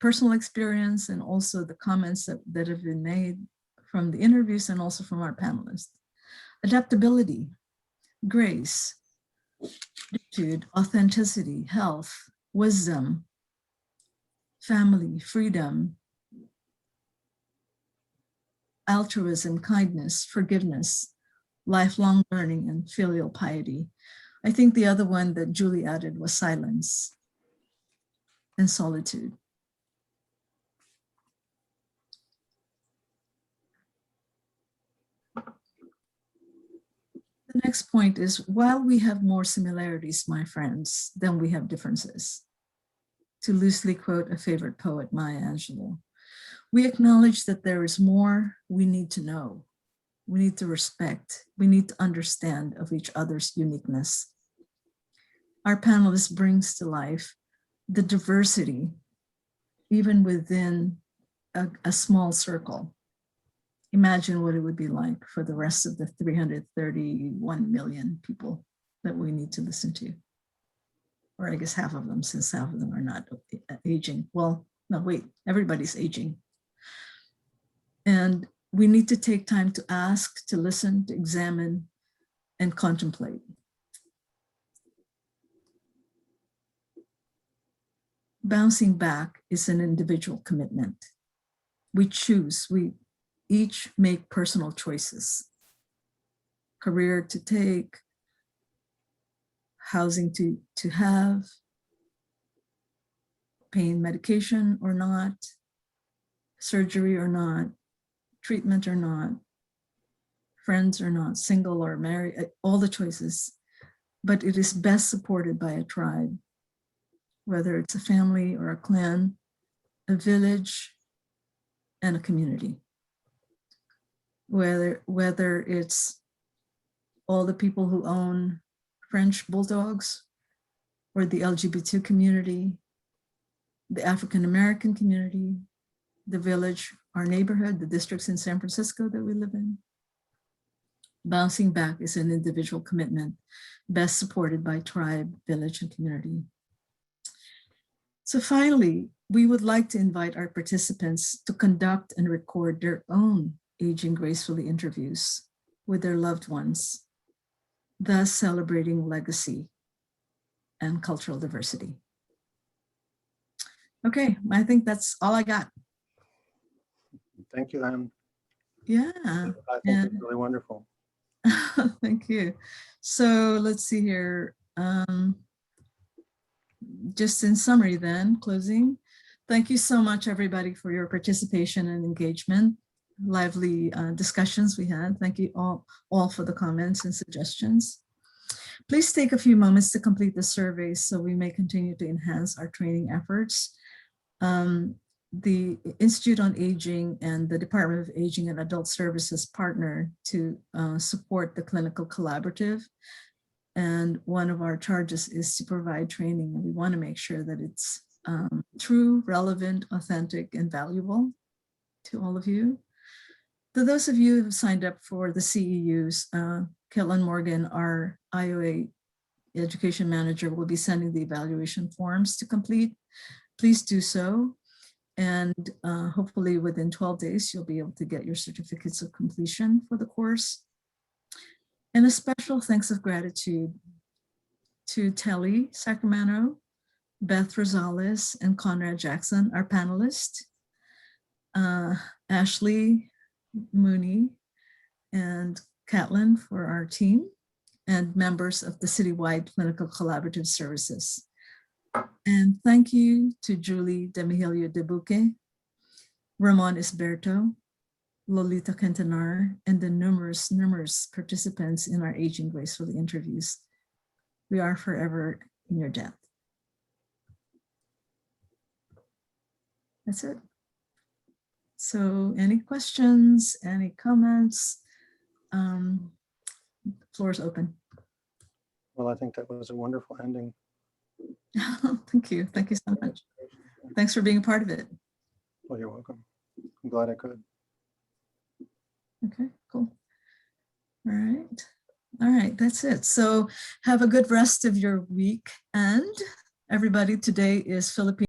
personal experience and also the comments that have been made from the interviews and also from our panelists. Adaptability, grace, attitude, authenticity, health, wisdom, family, freedom, altruism, kindness, forgiveness, lifelong learning, and filial piety. I think the other one that Julie added was silence and solitude. The next point is, while we have more similarities, my friends, than we have differences, to loosely quote a favorite poet, Maya Angelou, we acknowledge that there is more we need to know. We need to respect, we need to understand of each other's uniqueness. Our panelist brings to life the diversity, even within a small circle. Imagine what it would be like for the rest of the 331 million people that we need to listen to. Or I guess half of them, since half of them are not aging. Well, no, wait, everybody's aging. And we need to take time to ask, to listen, to examine, and contemplate. Bouncing back is an individual commitment. We choose, we each make personal choices. Career to take, housing to have, pain medication or not, surgery or not, treatment or not, friends or not, single or married, all the choices. But it is best supported by a tribe, whether it's a family or a clan, a village, and a community. Whether it's all the people who own French bulldogs, or the LGBT community, the African-American community, the village, our neighborhood, the districts in San Francisco that we live in. Bouncing back is an individual commitment, best supported by tribe, village, and community. So finally, we would like to invite our participants to conduct and record their own Aging Gracefully interviews with their loved ones, thus celebrating legacy and cultural diversity. Okay, I think that's all I got. Thank you, Anne. Yeah. I think it's really wonderful. Thank you. So let's see here. Just in summary then, closing. Thank you so much, everybody, for your participation and engagement. Lively discussions we had. Thank you all for the comments and suggestions. Please take a few moments to complete the survey so we may continue to enhance our training efforts. The Institute on Aging and the Department of Aging and Adult Services partner to support the clinical collaborative. And one of our charges is to provide training. And we want to make sure that it's true, relevant, authentic, and valuable to all of you. To those of you who have signed up for the CEUs, Caitlin Morgan, our IOA education manager, will be sending the evaluation forms to complete. Please do so. And hopefully within 12 days, you'll be able to get your certificates of completion for the course. And a special thanks of gratitude to Telly Sacramento, Beth Rosales, and Conrad Jackson, our panelists, Ashley, Mooney, and Catlin for our team, and members of the Citywide Clinical Collaborative Services. And thank you to Julie Demihilio de Buque, Ramon Esberto, Lolita Quintanar, and the numerous participants in our Aging Gracefully interviews. We are forever in your debt. That's it. So any questions, any comments? The floor is open. Well, I think that was a wonderful ending. Thank you. Thank you so much. Thanks for being a part of it. Well, you're welcome. I'm glad I could. Okay, cool. All right. All right, that's it. So have a good rest of your week. And everybody, today is Philippine